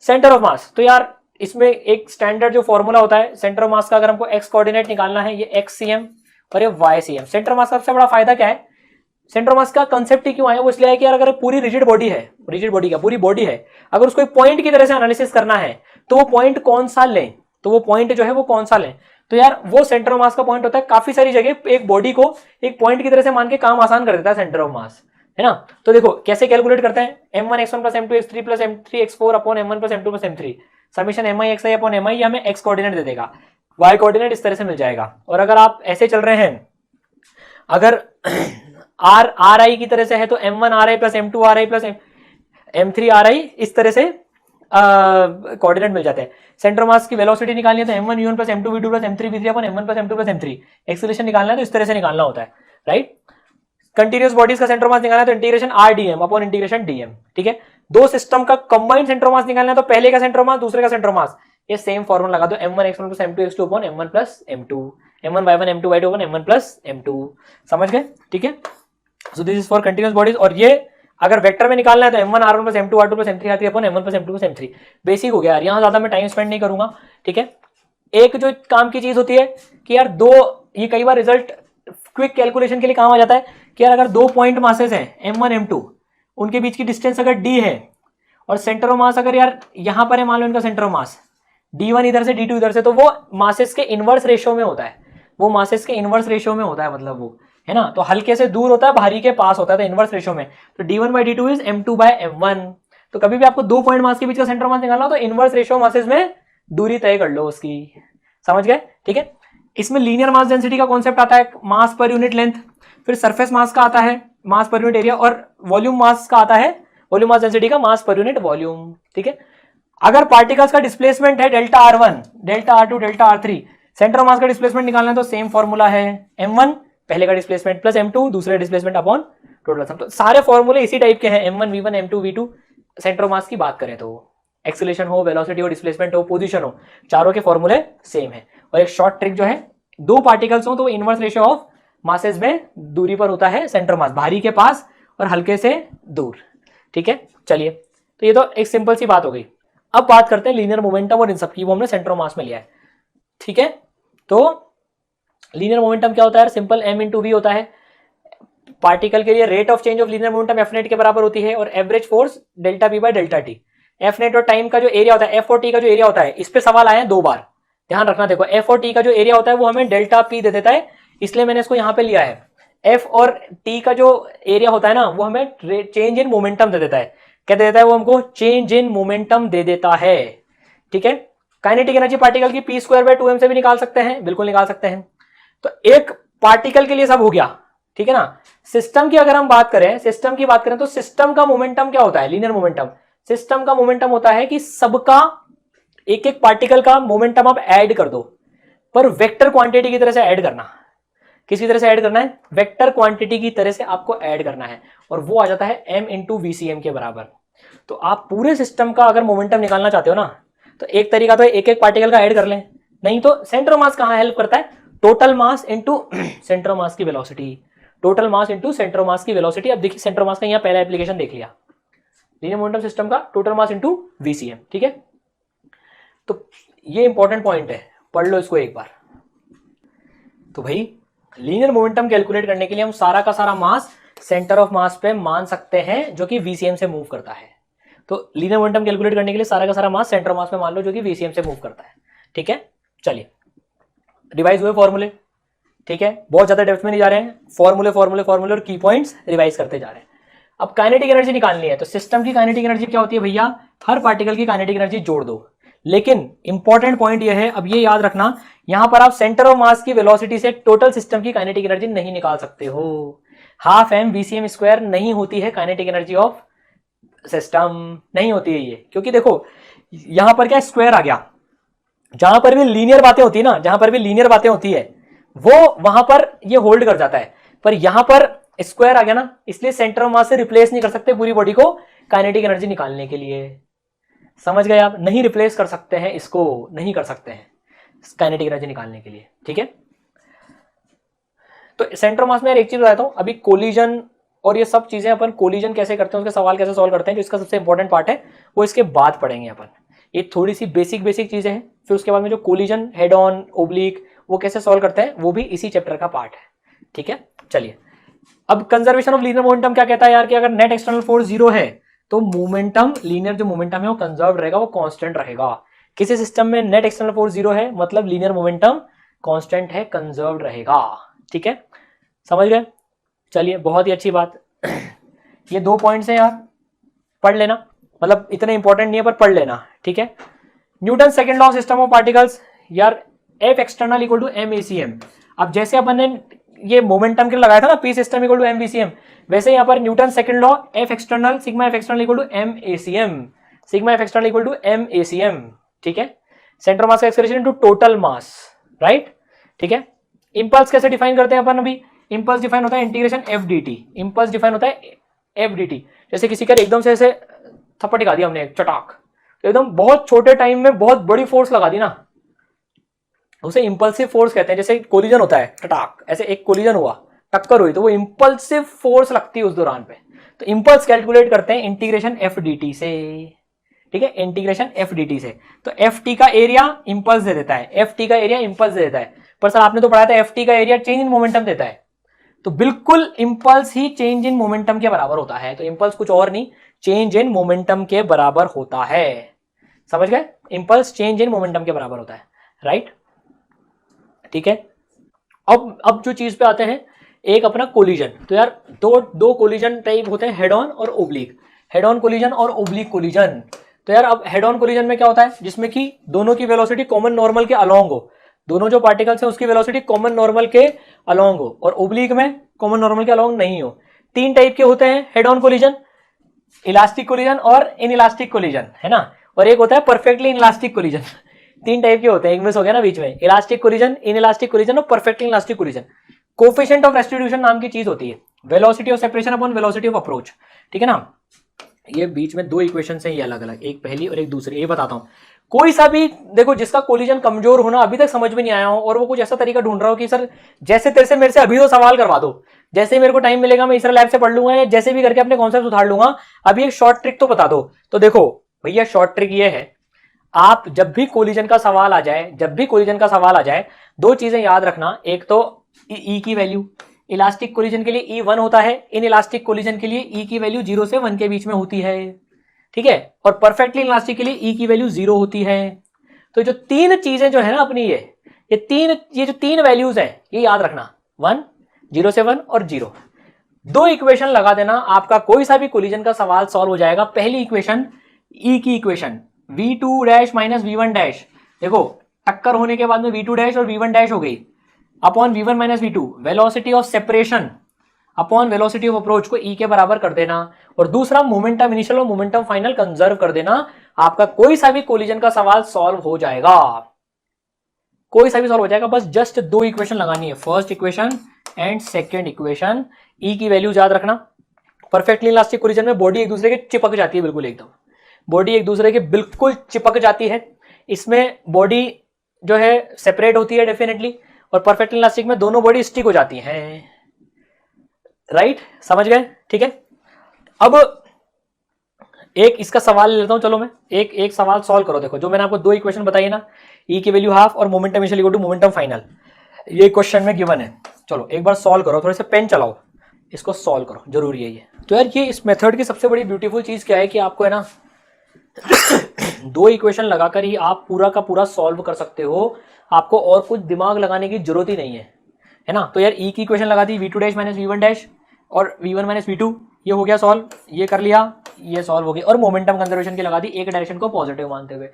Centre of मास, तो यार इसमें एक स्टैंडर्ड जो फॉर्मूला होता है सेंटर ऑफ मास का, अगर हमको एक्स कोऑर्डिनेट निकालना है, ये एक्स सी एम और ये Y C M. Centre of mass का सबसे बड़ा फायदा क्या है, सेंटर ऑफ मास का कंसेप्ट ही क्यों आया, वो इसलिए है कि यार अगर पूरी रिजिड बॉडी है, रिजिड बॉडी का पूरी बॉडी है, अगर उसको एक पॉइंट की तरह से एनालिसिस करना है तो वो पॉइंट कौन सा लें, तो वो पॉइंट जो है वो कौन सा लें, तो यार वो सेंटर ऑफ मास का पॉइंट होता है। काफी सारी जगह एक बॉडी को एक पॉइंट की तरह से मान के काम आसान कर देता है सेंटर ऑफ मास, है ना। तो देखो कैसे कैलकुलेट करते हैं, m1 x1 plus m2 x3 plus m3 x4 upon m1 plus m2 plus m3 summation mi xi upon mi, हमें x कोऑर्डिनेट दे देगा, y कोऑर्डिनेट इस तरह से मिल जाएगा। और अगर आप ऐसे चल रहे हैं, अगर r ri की तरह से है तो m1 ri plus m2 ri plus m3 ri, इस तरह से कोऑर्डिनेट मिल जाते हैं। सेंटर ऑफ मास की वेलोसिटी निकालनी है तो m1 v1 plus m2 v2 plus m3 v3 upon m1 plus m2 plus m3। Acceleration निकालना है तो इस तरह से निकालना होता है, राइट। कंटीन्यूअस बॉडीज का सेंटर ऑफ मास निकालना है तो integration r dm upon integration dm, ठीक है। दो सिस्टम का कंबाइंड सेंटर ऑफ मास निकालना है तो पहले का सेंटर ऑफ मास दूसरे का सेंटर ऑफ मास, ये सेम फॉर्मूला लगा दो, m1 x1 plus m2 x2 upon m1 plus m2, m1 y1 m2 y2 upon m1 plus m2, समझ गए, ठीक है। So this is for continuous bodies. और ये अगर वेक्टर में निकालना है तो m1 r1 plus m2 r2 plus m3 r3 upon m1 plus m2 plus m3। Basic हो गया यार, यहां ज्यादा मैं टाइम स्पेंड नहीं करूंगा, ठीक है। एक जो काम की चीज होती है कि यार दो, ये कई बार रिजल्ट क्विक कैलकुलेशन के लिए काम आ जाता है कि यार अगर दो पॉइंट मासेस हैं m1 m2, उनके बीच की डिस्टेंस अगर d है और सेंटर ऑफ मास अगर यार यहां पर है, मान लो इनका सेंटर ऑफ मास d1 इधर से d2 इधर से, तो वो मासेस के इनवर्स रेशियो में होता है, वो मासेस के इनवर्स रेशियो में होता है, मतलब वो है ना। तो हल्के से दूर होता है, भारी के पास होता है, तो इनवर्स रेशियो में, तो d1 by d2 is m2 by m1। तो कभी भी आपको दो पॉइंट मास के बीच का सेंटर मास निकालना हो तो इनवर्स रेशियो मासेस में दूरी तय कर लो उसकी, समझ गए, ठीक है। इसमें लीनियर मास डेंसिटी का कॉन्सेप्ट आता है, मास पर यूनिट लेंथ, फिर सरफेस मास का आता है मास पर यूनिट एरिया, और वॉल्यूम मास का आता है वॉल्यूम मास डेंसिटी का मास पर यूनिट वॉल्यूम, ठीक है। अगर पार्टिकल्स का डिस्प्लेसमेंट है delta r1 delta r2 delta r3, centre of mass का डिस्प्लेसमेंट निकालना है तो सेम फॉर्मूला है m1 पहले का डिस्प्लेसमेंट प्लस m2 दूसरे डिस्प्लेसमेंट अपॉन टोटल सम। तो सारे फॉर्मूले इसी टाइप के हैं, m1 v1 m2 v2। Centre of mass की बात करें तो एक्सीलरेशन हो, वेलोसिटी हो, डिस्प्लेसमेंट हो, पोजीशन हो, चारों के फॉर्मूले सेम है। और एक शॉर्ट ट्रिक जो है, दो पार्टिकल्स हो तो इनवर्स रेशियो ऑफ मासेस में दूरी पर होता है सेंटर मास, भारी के पास और हल्के से दूर, ठीक है। चलिए, तो ये तो एक सिंपल सी बात हो गई। अब बात करते हैं लीनियर मोमेंटम और इन सब की, वो हमने सेंटर ऑफ मास में लिया है, ठीक है। तो लीनियर मोमेंटम क्या होता है, सिंपल m इंटू वी होता है। पार्टिकल के लिए rate of change of linear momentum F net के बराबर होती है, और average force delta P bye delta T. F net और टाइम का जो एरिया होता है, एफ और टी का जो एरिया होता है, इस पे सवाल आए हैं दो बार, ध्यान रखना। देखो एफ और टी का जो एरिया होता है वो हमें डेल्टा पी दे देता है, इसलिए मैंने इसको यहां पे लिया है। एफ और टी का जो एरिया होता है ना, वो हमें चेंज इन मोमेंटम दे देता है। क्या दे देता है वो हमको? चेंज इन मोमेंटम दे देता है, ठीक है। काइनेटिक एनर्जी पार्टिकल की पी स्क्वायर बाय 2m से भी निकाल सकते हैं, बिल्कुल निकाल सकते हैं। तो एक पार्टिकल के लिए सब हो गया, ठीक है ना। सिस्टम की अगर हम बात करें, सिस्टम की बात करें तो सिस्टम का मोमेंटम क्या होता है? Linear momentum. सिस्टम का मोमेंटम होता है कि सबका एक एक पार्टिकल का मोमेंटम आप ऐड कर दो, पर वेक्टर क्वांटिटी की तरह से ऐड करना। किसी तरह से ऐड करना है? वेक्टर क्वांटिटी की तरह से आपको ऐड करना है, और वो आ जाता है m इंटू वीसीएम के बराबर। तो आप पूरे सिस्टम का अगर मोमेंटम निकालना चाहते हो ना, तो एक तरीका तो एक एक पार्टिकल का ऐड कर लें, नहीं तो सेंटर ऑफ मास कहां हेल्प करता है? Total mass into centre of mass की velocity, total mass into centre of mass की वेलोसिटी। अब देखिए सेंटर ऑफ मास का यहाँ पहला एप्लीकेशन देख लिया, लीनियर मोमेंटम सिस्टम का टोटल मास इंटू वीसीएम, ठीक है। तो ये इंपॉर्टेंट पॉइंट है, पढ़ लो इसको एक बार। तो भाई लीनियर मोमेंटम कैलकुलेट करने के लिए हम सारा का सारा मास सेंटर ऑफ मास पे मान सकते हैं, जो कि वीसीएम से मूव करता है। तो लीनियर मोमेंटम कैलकुलेट करने के लिए सारा का सारा मास सेंटर ऑफ मास पे मान लो, जो कि वीसीएम से मूव करता है, ठीक है। चलिए रिवाइज हुए फॉर्मूले, ठीक है। बहुत ज्यादा डेप्थ में नहीं जा रहे हैं, फॉर्मूले फॉर्मूले फॉर्मूले और की पॉइंट्स रिवाइज करते जा रहे हैं। अब काइनेटिक एनर्जी निकालनी है, तो सिस्टम की काइनेटिक एनर्जी क्या होती है भैया? हर पार्टिकल की काइनेटिक एनर्जी जोड़ दो। लेकिन इंपॉर्टेंट पॉइंट यह है, अब ये याद रखना, यहां पर आप सेंटर ऑफ मास की वेलोसिटी से टोटल सिस्टम की काइनेटिक एनर्जी नहीं निकाल सकते हो। हाफ एम वीसीएम स्क्वायर नहीं होती है काइनेटिक एनर्जी ऑफ सिस्टम, नहीं होती है ये। क्योंकि देखो यहां पर क्या स्क्वायर आ गया, जहां पर भी लीनियर बातें होती है ना, जहां पर भी लीनियर बातें होती है वो वहां पर ये होल्ड कर जाता है, पर यहां पर स्क्वायर आ गया ना, इसलिए सेंटर ऑफ मास से रिप्लेस नहीं कर सकते पूरी बॉडी को काइनेटिक एनर्जी निकालने के लिए। समझ गए आप? नहीं रिप्लेस कर सकते हैं इसको, नहीं कर सकते हैं काइनेटिक एनर्जी निकालने के लिए, ठीक है। तो सेंटर ऑफ मास में एक चीज बताता हूं, अभी कोलिजन और ये सब चीजें अपन कोलिजन कैसे करते हैं, उसके सवाल कैसे सॉल्व करते हैं, जो इसका सबसे इंपॉर्टेंट पार्ट है, वो इसके बाद पढ़ेंगे अपन। ये थोड़ी सी बेसिक चीजें हैं। फिर उसके बाद में जो कोलिजन, हेड ऑन, ओब्लिक, वो कैसे सॉल्व करते हैं वो भी इसी चैप्टर का पार्ट है। ठीक है, चलिए अब कंजर्वेशन ऑफ लीनियर मोमेंटम क्या कहता है यार कि अगर नेट एक्सटर्नल फोर्स 0 है तो मोमेंटम, लीनियर जो मोमेंटम है वो कंजर्व रहेगा, वो कांस्टेंट रहेगा। किसी सिस्टम में नेट एक्सटर्नल फोर्स 0 है मतलब लीनियर मोमेंटम कांस्टेंट है, कंजर्व रहेगा। ठीक है, समझ गए? चलिए बहुत ही अच्छी बात। ये 2 पॉइंट्स हैं यार, पढ़ लेना, मतलब इतने इंपॉर्टेंट नहीं है पर पढ़ लेना। ठीक है, Newton second law system of particles यार, F external equal to M ACM. अब जैसे अपन ने ये मोमेंटम के लिए लगाया था ना P system equal to M VCM, वैसे यहाँ पर Newton second law F external sigma F external equal to M ACM, sigma F external equal to M ACM. ठीक है, सेंटर मास का acceleration into total mass, right? ठीक है, impulse कैसे define करते हैं अपन अभी? इंपल्स डिफाइन होता है integration F D T, impulse define होता है एफ डी टी। जैसे किसी का एकदम से ऐसे थप्पड़ दिखा दिया हमने चटाक, तो एकदम बहुत छोटे टाइम में बहुत बड़ी फोर्स लगा दी ना, उसे इंपल्सिव फोर्स कहते हैं। जैसे कोलिजन होता है, टटाक, ऐसे एक कोलिजन हुआ, टक्कर हुई, तो वो इंपल्सिव फोर्स लगती है उस दौरान पे। तो इंपल्स कैलकुलेट करते हैं इंटीग्रेशन एफ डी टी से। ठीक है, इंटीग्रेशन एफ डी टी से। तो एफ टी का एरिया इंपल्स दे देता है, एफ टी का एरिया इंपल्स दे देता है। पर सर आपने तो पढ़ाया था एफ टी का एरिया चेंज इन मोमेंटम देता है, तो बिल्कुल impulse he change in momentum के बराबर होता है। तो इंपल्स कुछ और नहीं, चेंज इन मोमेंटम के बराबर होता है। समझ गए? इंपल्स चेंज इन मोमेंटम के बराबर होता है, राइट? ठीक है, अब जो चीज पे आते हैं, एक अपना कोलिजन। तो यार दो कोलिजन टाइप होते हैं, हेड ऑन और ओब्लिक, हेड ऑन कोलिजन और ओब्लिक कोलिजन। तो यार अब हेड ऑन कोलिजन में क्या होता है, जिसमें कि दोनों की वेलोसिटी कॉमन नॉर्मल के अलोंग हो, दोनों जो पार्टिकल्स हैं उसकी वेलोसिटी कॉमन नॉर्मल के अलोंग हो, और ओब्लिक में कॉमन नॉर्मल के अलोंग नहीं हो। 3 टाइप के होते हैं head on collision, elastic collision और इनइलास्टिक कोलिजन, है ना? और एक होता है परफेक्टली इनइलास्टिक कोलिजन। 3 टाइप के होते हैं, एक मिस हो गया ना बीच में, इलास्टिक कोलिजन, इनइलास्टिक कोलिजन और perfectly elastic collision. Coefficient of restitution नाम की चीज होती है, velocity of separation upon velocity of approach. ठीक है ना, ये बीच में 2 इक्वेशन हैं, ये अलग अलग, एक पहली और एक दूसरी। ये बताता हूँ, कोई सा भी देखो जिसका कोलिजन कमजोर होना अभी तक समझ में नहीं आया हो, और वो कुछ ऐसा तरीका ढूंढ रहा हो कि सर जैसे तेरे से मेरे से अभी तो सवाल करवा दो, जैसे मेरे को टाइम मिलेगा मैं इसरा लैब से पढ़ लूंगा, या जैसे भी करके अपने कॉन्सेप्ट उतार लूंगा, अभी एक शॉर्ट ट्रिक तो बता दो। तो देखो भैया, शॉर्ट ट्रिक ये है, आप जब भी कोलिजन का सवाल आ जाए, जब भी कोलिजन का सवाल आ जाए, 2 चीजें याद रखना। एक तो ई की वैल्यू, इलास्टिक कोलिजन के लिए ई 1 होता है, इन इलास्टिक कोलिजन के लिए ई की वैल्यू 0 से 1 के बीच में होती है। ठीक है, और परफेक्टली इलास्टिक के लिए ई की वैल्यू 0 होती है। तो जो 3 चीजें जो है ना अपनी, ये जो 3 वैल्यूज है, ये याद रखना, 1, 0 से 1 और 0। 2 इक्वेशन लगा देना, आपका कोई सा भी कोलिजन का सवाल सॉल्व हो जाएगा। पहली इक्वेशन ई की equation, v2 dash minus v1 dash, देखो टक्कर होने के बाद में v2 डैश और v1 डैश हो गई, upon v1 minus v2, velocity of separation upon velocity of approach को e के बराबर कर देना। और दूसरा मोमेंटम इनिशियल और मोमेंटम फाइनल कंजर्व कर देना। आपका कोई सा भी कोलिजन का सवाल सॉल्व हो जाएगा, कोई सा भी सॉल्व हो जाएगा। बस जस्ट 2 इक्वेशन लगानी है, first equation and second equation. E की वैल्यू याद रखना। परफेक्टली इलास्टिक कोलिजन में बॉडी एक दूसरे के चिपक जाती है, बिल्कुल एकदम बॉडी एक दूसरे के बिल्कुल चिपक जाती है। इसमें बॉडी जो है सेपरेट होती है डेफिनेटली, और परफेक्टली इलास्टिक में दोनों बॉडी स्टिक हो जाती हैं, राइट? समझ गए? ठीक है, अब एक इसका सवाल ले लेता हूं, चलो मैं एक सवाल सॉल्व करो। देखो जो मैंने आपको 2 इक्वेशन बताई ना, ई की वैल्यू हाफ और momentum initial equal to momentum final, ये क्वेश्चन में गिवन है। चलो एक बार सॉल्व करो, थोड़े से पेन चलाओ, इसको सॉल्व करो, जरूरी है ये। तो यार ये इस मेथड की सबसे बड़ी ब्यूटीफुल चीज क्या है कि आपको है ना 2 इक्वेशन लगाकर ही आप पूरा का पूरा सॉल्व कर सकते हो, आपको और कुछ दिमाग लगाने की जरूरत ही नहीं है ना? तो यार ई की इक्वेशन लगा दी, v2 dash minus v1 dash और v1 माइनस v2, ये हो गया सॉल्व, ये कर लिया, ये सॉल्व हो गया। और मोमेंटम कंजर्वेशन की लगा दी, एक डायरेक्शन को पॉजिटिव मानते हुए।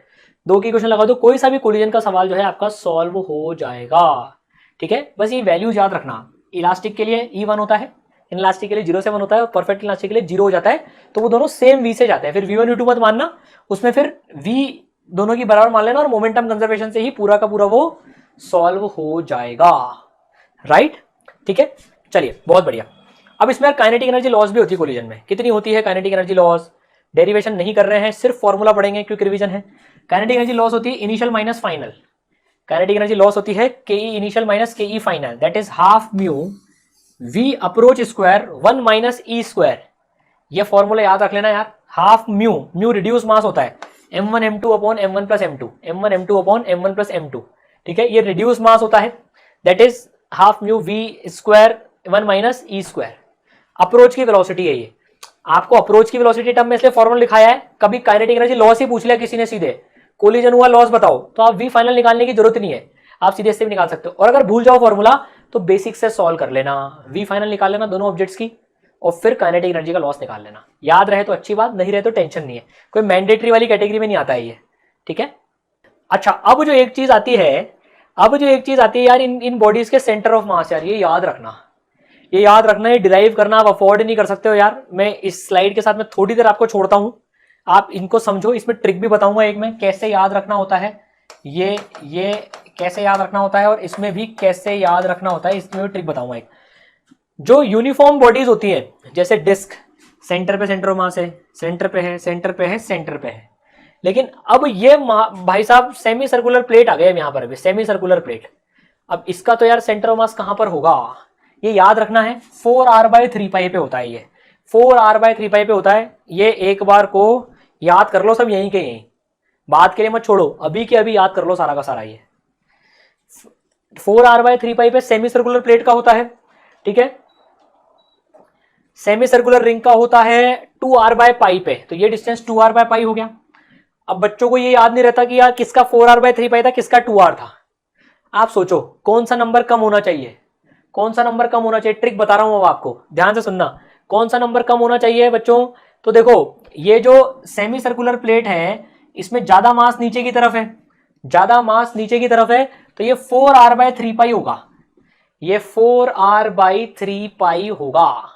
2 की इक्वेशन लगा दो, कोई सा भी कोलिजन का सवाल जो है आपका सॉल्व हो जाएगा। ठीक है, बस ये वैल्यूज याद रखना। इलास्टिक के लिए E1 होता है, इनइलास्टिक के लिए 0 से 1 होता है, और परफेक्ट इलास्टिक के लिए 0 हो जाता है। तो वो दोनों सेम V से जाते हैं। फिर v1 v2 मत मानना, उसमें फिर V दोनों की बराबर मान लेना, और मोमेंटम कंजर्वेशन से ही पूरा का पूरा वो सॉल्व हो जाएगा, राइट? ठीक है, चलिए बहुत बढ़िया। अब इसमें यार काइनेटिक एनर्जी लॉस भी होती है कोलिजन में। कितनी होती है काइनेटिक एनर्जी लॉस? डेरिवेशन नहीं कर रहे हैं, सिर्फ फॉर्मूला पढ़ेंगे क्योंकि रिवीजन है। काइनेटिक एनर्जी लॉस होती है initial minus final. Kinetic energy loss होती है के इनिशियल माइनस के final, that is half mu v approach square 1 minus E square. ये फॉर्मूला याद रख लेना यार, half mu, mu reduce mass होता है, m1 m2 upon m1 plus m2, m1 m2 upon m1 plus m2, ठीक है। ये रिड्यूस मास होता है, that is half mu v square 1 minus E square. Approach की वेलोसिटी है ये, आपको अप्रोच की वेलोसिटी टर्म में इसलिए फॉर्मूला लिखाया है। कभी काइनेटिक एनर्जी लॉस ही पूछ लिया किसी ने सीधे, कोलिजन हुआ लॉस बताओ, तो आप वी फाइनल निकालने की जरूरत नहीं है, आप सीधे इससे भी निकाल सकते हो। और अगर भूल जाओ फॉर्मूला तो बेसिक से सॉल्व कर लेना, वी फाइनल निकाल लेना दोनों ऑब्जेक्ट्स की, और फिर काइनेटिक एनर्जी का लॉस निकाल लेना। याद रहे तो अच्छी बात, नहीं रहे तो टेंशन नहीं है, कोई मैंडेटरी वाली कैटेगरी में नहीं आता है ये, ठीक है। अच्छा, अब जो एक चीज आती है, यार इन बॉडीज के सेंटर ऑफ मास, यार ये याद रखना, ये डिराइव करना आप अफोर्ड नहीं कर सकते हो यार। मैं इस स्लाइड के साथ में थोड़ी देर आपको छोड़ता हूं, आप इनको समझो, इसमें ट्रिक भी बताऊंगा एक में कैसे याद रखना होता है, ये कैसे याद रखना होता है, और इसमें भी कैसे याद रखना होता है, इसमें भी ट्रिक बताऊंगा एक। जो यूनिफॉर्म बॉडीज होती है, जैसे डिस्क, सेंटर पे सेंटर ऑफ मास है, सेंटर पे है, सेंटर पे है, सेंटर पे है, लेकिन अब ये भाई साहब सेमी सर्कुलर प्लेट आ गए यहाँ पर भी, सेमी सर्कुलर प्लेट। अब इसका तो यार सेंटर ऑफ मास कहां पर होगा, ये याद रखना है, 4r/3π पे होता है, ये 4r/3π पे होता है। ये एक बार को याद कर लो सब यहीं के यहीं, बात के लिए मत छोड़ो, अभी के अभी याद कर लो सारा का सारा। ये 4r/3π पे सेमी सर्कुलर प्लेट का होता है, ठीक है। सेमी सर्कुलर रिंग का होता है 2r/π पे, तो ये डिस्टेंस 2r/π हो गया। अब बच्चों को ये याद नहीं रहता कि यार किसका 4r/3π था, किसका 2r था। आप सोचो कौन सा नंबर कम होना चाहिए, कौन सा नंबर कम होना चाहिए, ट्रिक बता रहा हूं अब आपको, ध्यान से सुनना, कौन सा नंबर कम होना चाहिए बच्चों। तो देखो ये जो सेमी सर्कुलर प्लेट है, इसमें ज्यादा मास नीचे की तरफ है, ज्यादा मास नीचे की तरफ है, तो ये 4r/3π होगा, ये 4r/3π होगा,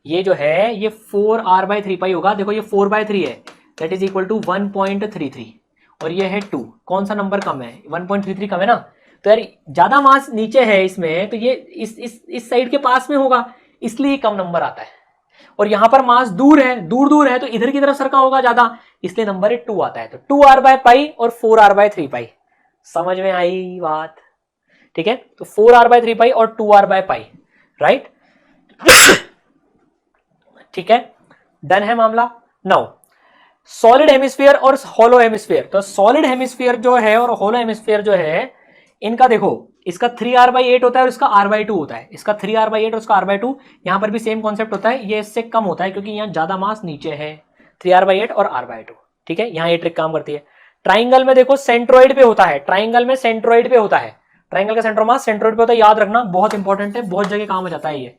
ये जो है ये 4r/3π होगा। देखो ये 4/3 है, दैट इज इक्वल टू 1.33, और ये है 2, कौन सा नंबर कम है, 1.33 कम है ना। तो यार ज्यादा मास नीचे है इसमें, तो ये इस साइड के पास में होगा, इसलिए कम नंबर आता है। और यहां पर मास दूर है, दूर है, तो इधर की तरफ सरका होगा ज्यादा, इसलिए नंबर 2 आता है। तो 2r/π और 4r/3π, समझ में आई बात, ठीक है। तो 4r/3π और 2r/π, राइट, ठीक है, डन है मामला। नाउ सॉलिड हेमिस्फीयर और हॉलो हेमिस्फीयर, तो सॉलिड हेमिस्फीयर जो है और हॉलो हेमिस्फीयर जो है, इनका देखो, इसका 3r/8 होता है और इसका r/2 होता है, इसका 3r/8 और इसका r/2। यहां पर भी सेम कॉन्सेप्ट होता है, ये इससे कम होता है क्योंकि यहां ज्यादा मास नीचे है, 3r/8 और r/2, ठीक है। यहां ये ट्रिक काम करती है। ट्राइंगल में देखो सेंट्रोइड पे होता है, ट्राइंगल में सेंट्रोइड पे होता है, ट्राइंगल का सेंटर मास सेंट्रोइड पे होता है, याद रखना, बहुत इंपॉर्टेंट है, बहुत जगह काम हो जाता है ये।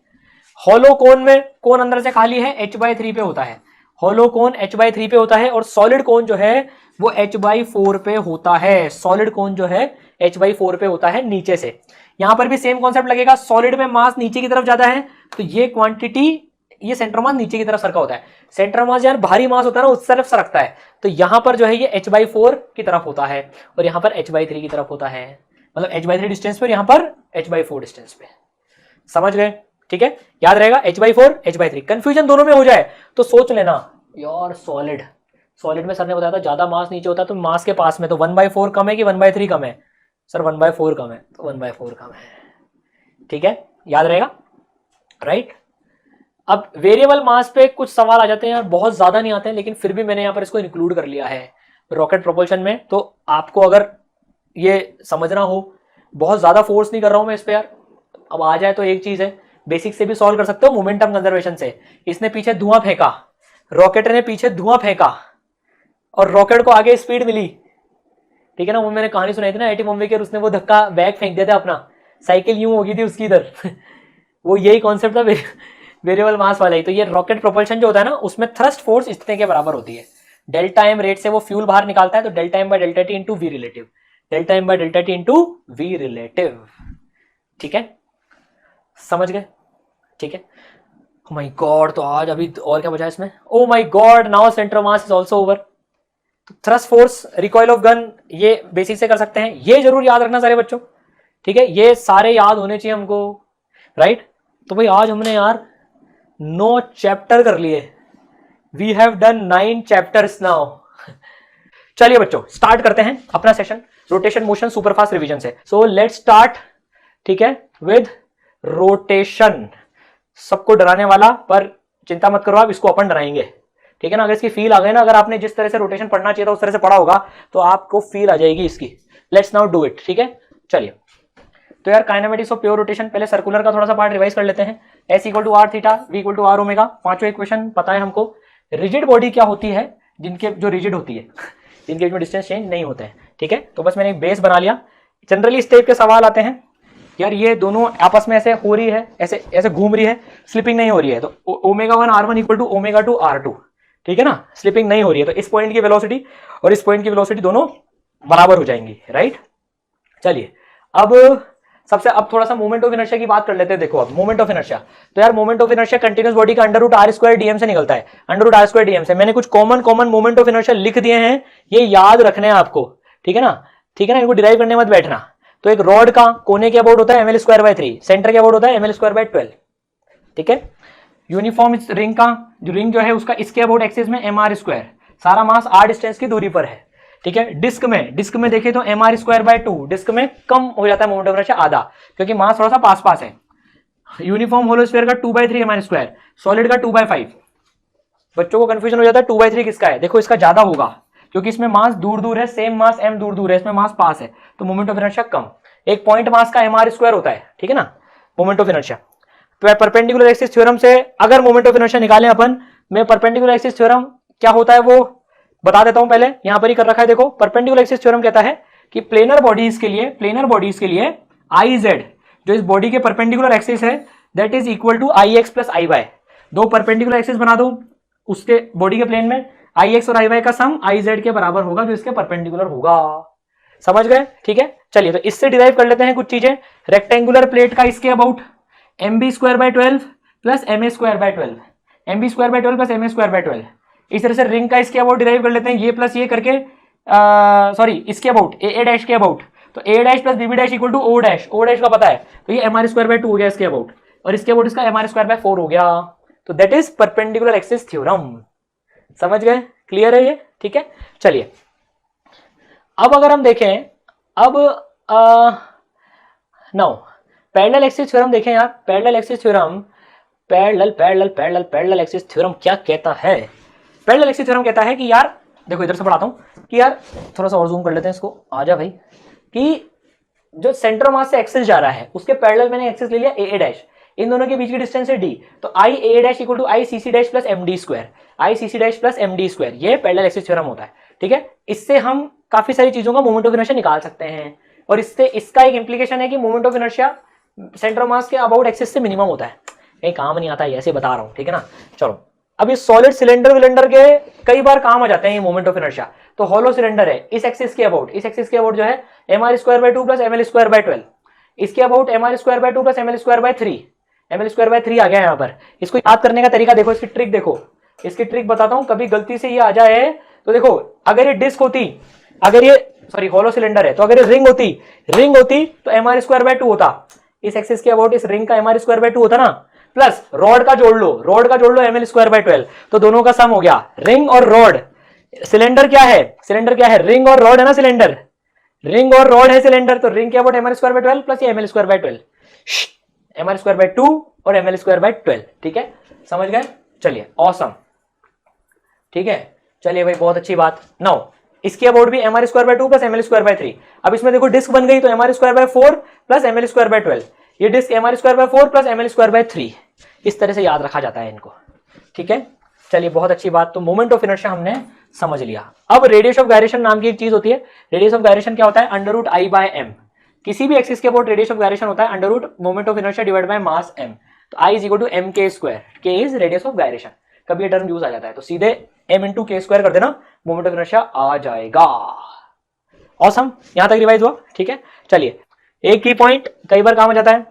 हॉलो कोन में, कोन अंदर से खाली है, h/3 पे होता है, हॉलो कोन h/3 पे होता है, और सॉलिड कोन जो है वो h/4 पे होता है, सॉलिड कोन जो है h/4 पे होता है नीचे से। यहां पर भी सेम कॉन्सेप्ट लगेगा, सॉलिड में मास नीचे की तरफ ज्यादा है, तो ये क्वांटिटी, ये सेंटर मास नीचे की तरफ सरका होता है, सेंटर मास यार भारी मास होता है ना उस तरफ सरकता है, तो यहां पर जो है ये h/4 की तरफ होता है, और यहां पर h/3 की तरफ होता है, मतलब h/3 डिस्टेंस पे, यहां पर h/4 डिस्टेंस पे, समझ गए, ठीक है। याद रहेगा h/4 h/3, कंफ्यूजन दोनों में हो जाए तो सोच लेना यार, सॉलिड में सर ने बताया था ज्यादा मास नीचे होता है, तो मास के पास में तो 1/4 कम है कि 1/3 कम है, सर 1/4 कम है, तो 1/4 कम है, ठीक है, याद रहेगा, राइट। अब वेरिएबल मास पे कुछ सवाल आ जाते हैं यार, बहुत ज्यादा नहीं आते हैं, लेकिन फिर भी मैंने यहाँ पर इसको इंक्लूड कर लिया है रॉकेट प्रोपल्शन में, तो आपको अगर ये समझना हो, बहुत ज्यादा फोर्स नहीं कर रहा हूं मैं इस पे यार, अब आ जाए तो एक चीज है, बेसिक से भी सॉल्व कर सकते हो, मोमेंटम कंजर्वेशन से। इसने पीछे धुआं फेंका, रॉकेट ने पीछे धुआं फेंका, और रॉकेट को आगे स्पीड मिली, ठीक है ना। वो मैंने कहानी सुनाई थी ना, आईटी बॉम्बे के, उसने वो धक्का बैग फेंक दिया था अपना, साइकिल यूं हो गई थी उसकी इधर वो यही कॉन्सेप्ट था वेरिएबल मास वाला ही। तो ये रॉकेट प्रोपल्शन जो होता है ना, उसमें थ्रस्ट फोर्स इतने के बराबर होती है, डेल्टा एम रेट से वो फ्यूल बाहर निकालता है, तो delta M by delta T into V relative, delta M by delta T into V relative, ठीक है, समझ गए, ठीक है। Oh my God, तो आज अभी और क्या बचा इसमें, oh my God, now center of mass is also over। तो thrust force, recoil of gun, ये बेसिक से कर सकते हैं, ये जरूर याद रखना सारे बच्चों, ठीक है, ये सारे याद होने चाहिए हमको, राइट। तो भाई आज हमने यार 9 चैप्टर कर लिए, we have done 9 chapters now. चलिए बच्चों स्टार्ट करते हैं अपना session rotation motion superfast revision से। सो लेट्स स्टार्ट, ठीक है, विद रोटेशन। सबको डराने वाला, पर चिंता मत करो आप, इसको अपन डराएंगे, ठीक है ना। अगर इसकी फील आ गई ना, अगर आपने जिस तरह से रोटेशन पढ़ना चाहिए था उस तरह से पढ़ा होगा तो आपको फील आ जाएगी इसकी। लेट्स नाउ डू इट, ठीक है। चलिए, तो यार काइनेमेटिक्स ऑफ प्योर रोटेशन, पहले सर्कुलर का थोड़ा सा पार्ट रिवाइज कर लेते हैं। S equal to R theta, V equal to R omega. पांचवें इक्वेशन पता है हमको। रिजिड बॉडी क्या होती है, जिनके जो रिजिड होती है, जिनके बीच में डिस्टेंस चेंज नहीं होते हैं, ठीक है। तो बस मैंने एक बेस बना लिया। जनरली इस टाइप के सवाल आते हैं, यार ये दोनों आपस में ऐसे हो रही है, ऐसे ऐसे घूम रही है, स्लिपिंग नहीं हो रही है, तो omega 1 R1 equal to omega 2 R2, ठीक है ना। स्लिपिंग नहीं हो रही है, तो इस पॉइंट की वेलोसिटी और इस पॉइंट की वेलोसिटी दोनों बराबर हो जाएंगी, राइट। चलिए, अब थोड़ा सा मोमेंट ऑफ इनर्शिया की बात कर लेते हैं। देखो अब मोमेंट ऑफ इनर्शिया, तो यार moment of inertia continuous body का √r² dm से निकलता है, √r² dm से। मैंने कुछ कॉमन मोमेंट ऑफ इनर्शिया लिख दिए हैं, ये याद रखने हैं आपको, ठीक है ना, ठीक है ना। इनको डिराइव करने मत बैठना। तो एक रॉड का कोने के अबाउट होता है ml²/3, सेंटर के अबाउट होता है ml²/12, ठीक है। यूनिफॉर्म रिंग का जो रिंग जो है उसका इसके अबाउट एक्सिस में mr², सारा मास r डिस्टेंस की दूरी पर है, ठीक है। डिस्क में देखें तो mr²/2, डिस्क में कम हो जाता है मोमेंट ऑफ इनर्शिया आधा, क्योंकि मास थोड़ा सा पास है। यूनिफॉर्म होलोस्फीयर का 2/3 mr², सॉलिड का 2/5। बच्चों को कंफ्यूजन हो जाता है 2/3 किसका है, देखो इसका ज्यादा होगा क्योंकि इसमें मास दूर है, सेम मास m दूर है, इसमें मास पास है, तो मोमेंट ऑफ इनर्शिया कम। एक पॉइंट मास का mr² होता है, ठीक है ना, मोमेंट ऑफ इनर्शिया। तो परपेंडिकुलर एक्सिस थ्योरम से अगर मोमेंट ऑफ इनर्शिया निकालें अपन, मैं परपेंडिकुलर एक्सिस थ्योरम क्या होता है वो बता देता हूं, पहले यहां पर ही कर रखा है। देखो, परपेंडिकुलर एक्सिस थ्योरम कहता है कि प्लेनर बॉडीज के लिए IZ जो इस बॉडी के परपेंडिकुलर एक्सिस है, that is equal to IX plus IY। दो परपेंडिकुलर एक्सिस बना दो, उसके बॉडी के प्लेन में IX और IY का सम IZ के बराबर होगा, जो इसके परपेंडिकुलर होगा। समझ गए, ठीक है। चलिए, तो इससे डिराइव कर लेते हैं कुछ चीजें। रेक्टेंगुलर प्लेट का इसके about MB²/12 plus MA²/12, MB²/12 plus MA²/12। इस तरह से रिंग का इसके अबाउट डिराइव कर लेते हैं, ये प्लस ये करके, सॉरी इसके अबाउट AA' के अबाउट, तो A' plus BB' equal to O' का पता है, तो ये mr²/2 हो गया इसके अबाउट, और इसके अबाउट इसका mr²/4 हो गया। तो that is perpendicular axis theorem. समझ गए, क्लियर है ये, ठीक है। चलिए, अब अगर हम देखें, अब नाउ पैरेलल एक्सिस थ्योरम देखें यार। Parallel axis theorem, parallel axis theorem क्या कहता है। पैरेलल एक्सिस थ्योरम कहता है कि यार देखो, इधर से पढ़ाता हूं कि यार थोड़ा सा और जूम कर लेते हैं इसको, आजा भाई, कि जो सेंटर मास से एक्सिस जा रहा है उसके पैरेलल मैंने एक्सिस ले लिया AA', इन दोनों के बीच की डिस्टेंस है D, तो IA' equal to ICC' plus MD², ICC' plus MD², ये पैरेलल एक्सिस थ्योरम होता है, ठीक है। इससे हम काफी सारी चीजों का मोमेंट ऑफ इनर्शिया निकाल सकते हैं, और इससे इसका एक इंप्लीकेशन है कि moment of inertia centre mass के अबाउट एक्सिस से मिनिमम होता है। कहीं काम नहीं आता है, ऐसे बता रहा हूं, ठीक है ना। चलो, अब ये सॉलिड सिलेंडर विलेंडर के कई बार काम आ जाते हैं ये मोमेंट ऑफ इनर्शिया। तो हॉलो सिलेंडर है, इस एक्सिस के अबाउट जो है mr²/2 प्लस ml²/12, इसके अबाउट mr²/2 प्लस ml²/3 आ गया यहाँ पर। इसको याद करने का तरीका देखो, इसकी ट्रिक बताता हूं, कभी गलती से ये आ जाए तो देखो, अगर ये डिस्क होती, अगर ये सॉरी हॉलो सिलेंडर है, तो अगर ये रिंग होती तो mr²/2 होता, इस एक्सिस के अबाउट इस रिंग का mr²/2 होता ना, प्लस रॉड का जोड़ लो ml²/12, तो दोनों का सम हो गया। रिंग और रॉड, सिलेंडर क्या है, रिंग और रॉड है ना, रिंग और रॉड है सिलेंडर, तो रिंग के अबाउट ml²/12 प्लस ये ml²/12, ml²/2 और ml²/12, ठीक है। समझ गए, चलिए ऑसम, ठीक है। चलिए भाई, बहुत अच्छी बात। नाउ इसके अबाउट भी mr²/2 प्लस ml²/3। अब इसमें देखो डिस्क बन गई, तो mr²/4 प्लस ml²/12, ये डिस्क mr²/4 प्लस ml²/3, इस तरह से याद रखा जाता है इनको, ठीक है। चलिए, बहुत अच्छी बात। तो मोमेंट ऑफ इनर्शिया हमने समझ लिया। अब रेडियस ऑफ गायरेशन नाम की एक चीज होती है। रेडियस ऑफ गायरेशन क्या होता है, √I/m। किसी भी एक्सिस के अबाउट रेडियस ऑफ गायरेशन होता है moment of inertia divide by mass m, तो I is equal to mk², k is radius of gyration. कभी ये टर्म यूज आ जाता है तो सीधे m इंटू k² कर देना, मोमेंट ऑफ इनर्शिया आ जाएगा। ऑसम, यहां तक रिवाइज हुआ, ठीक है। चलिए, एक की पॉइंट कई बार काम आ जाता है,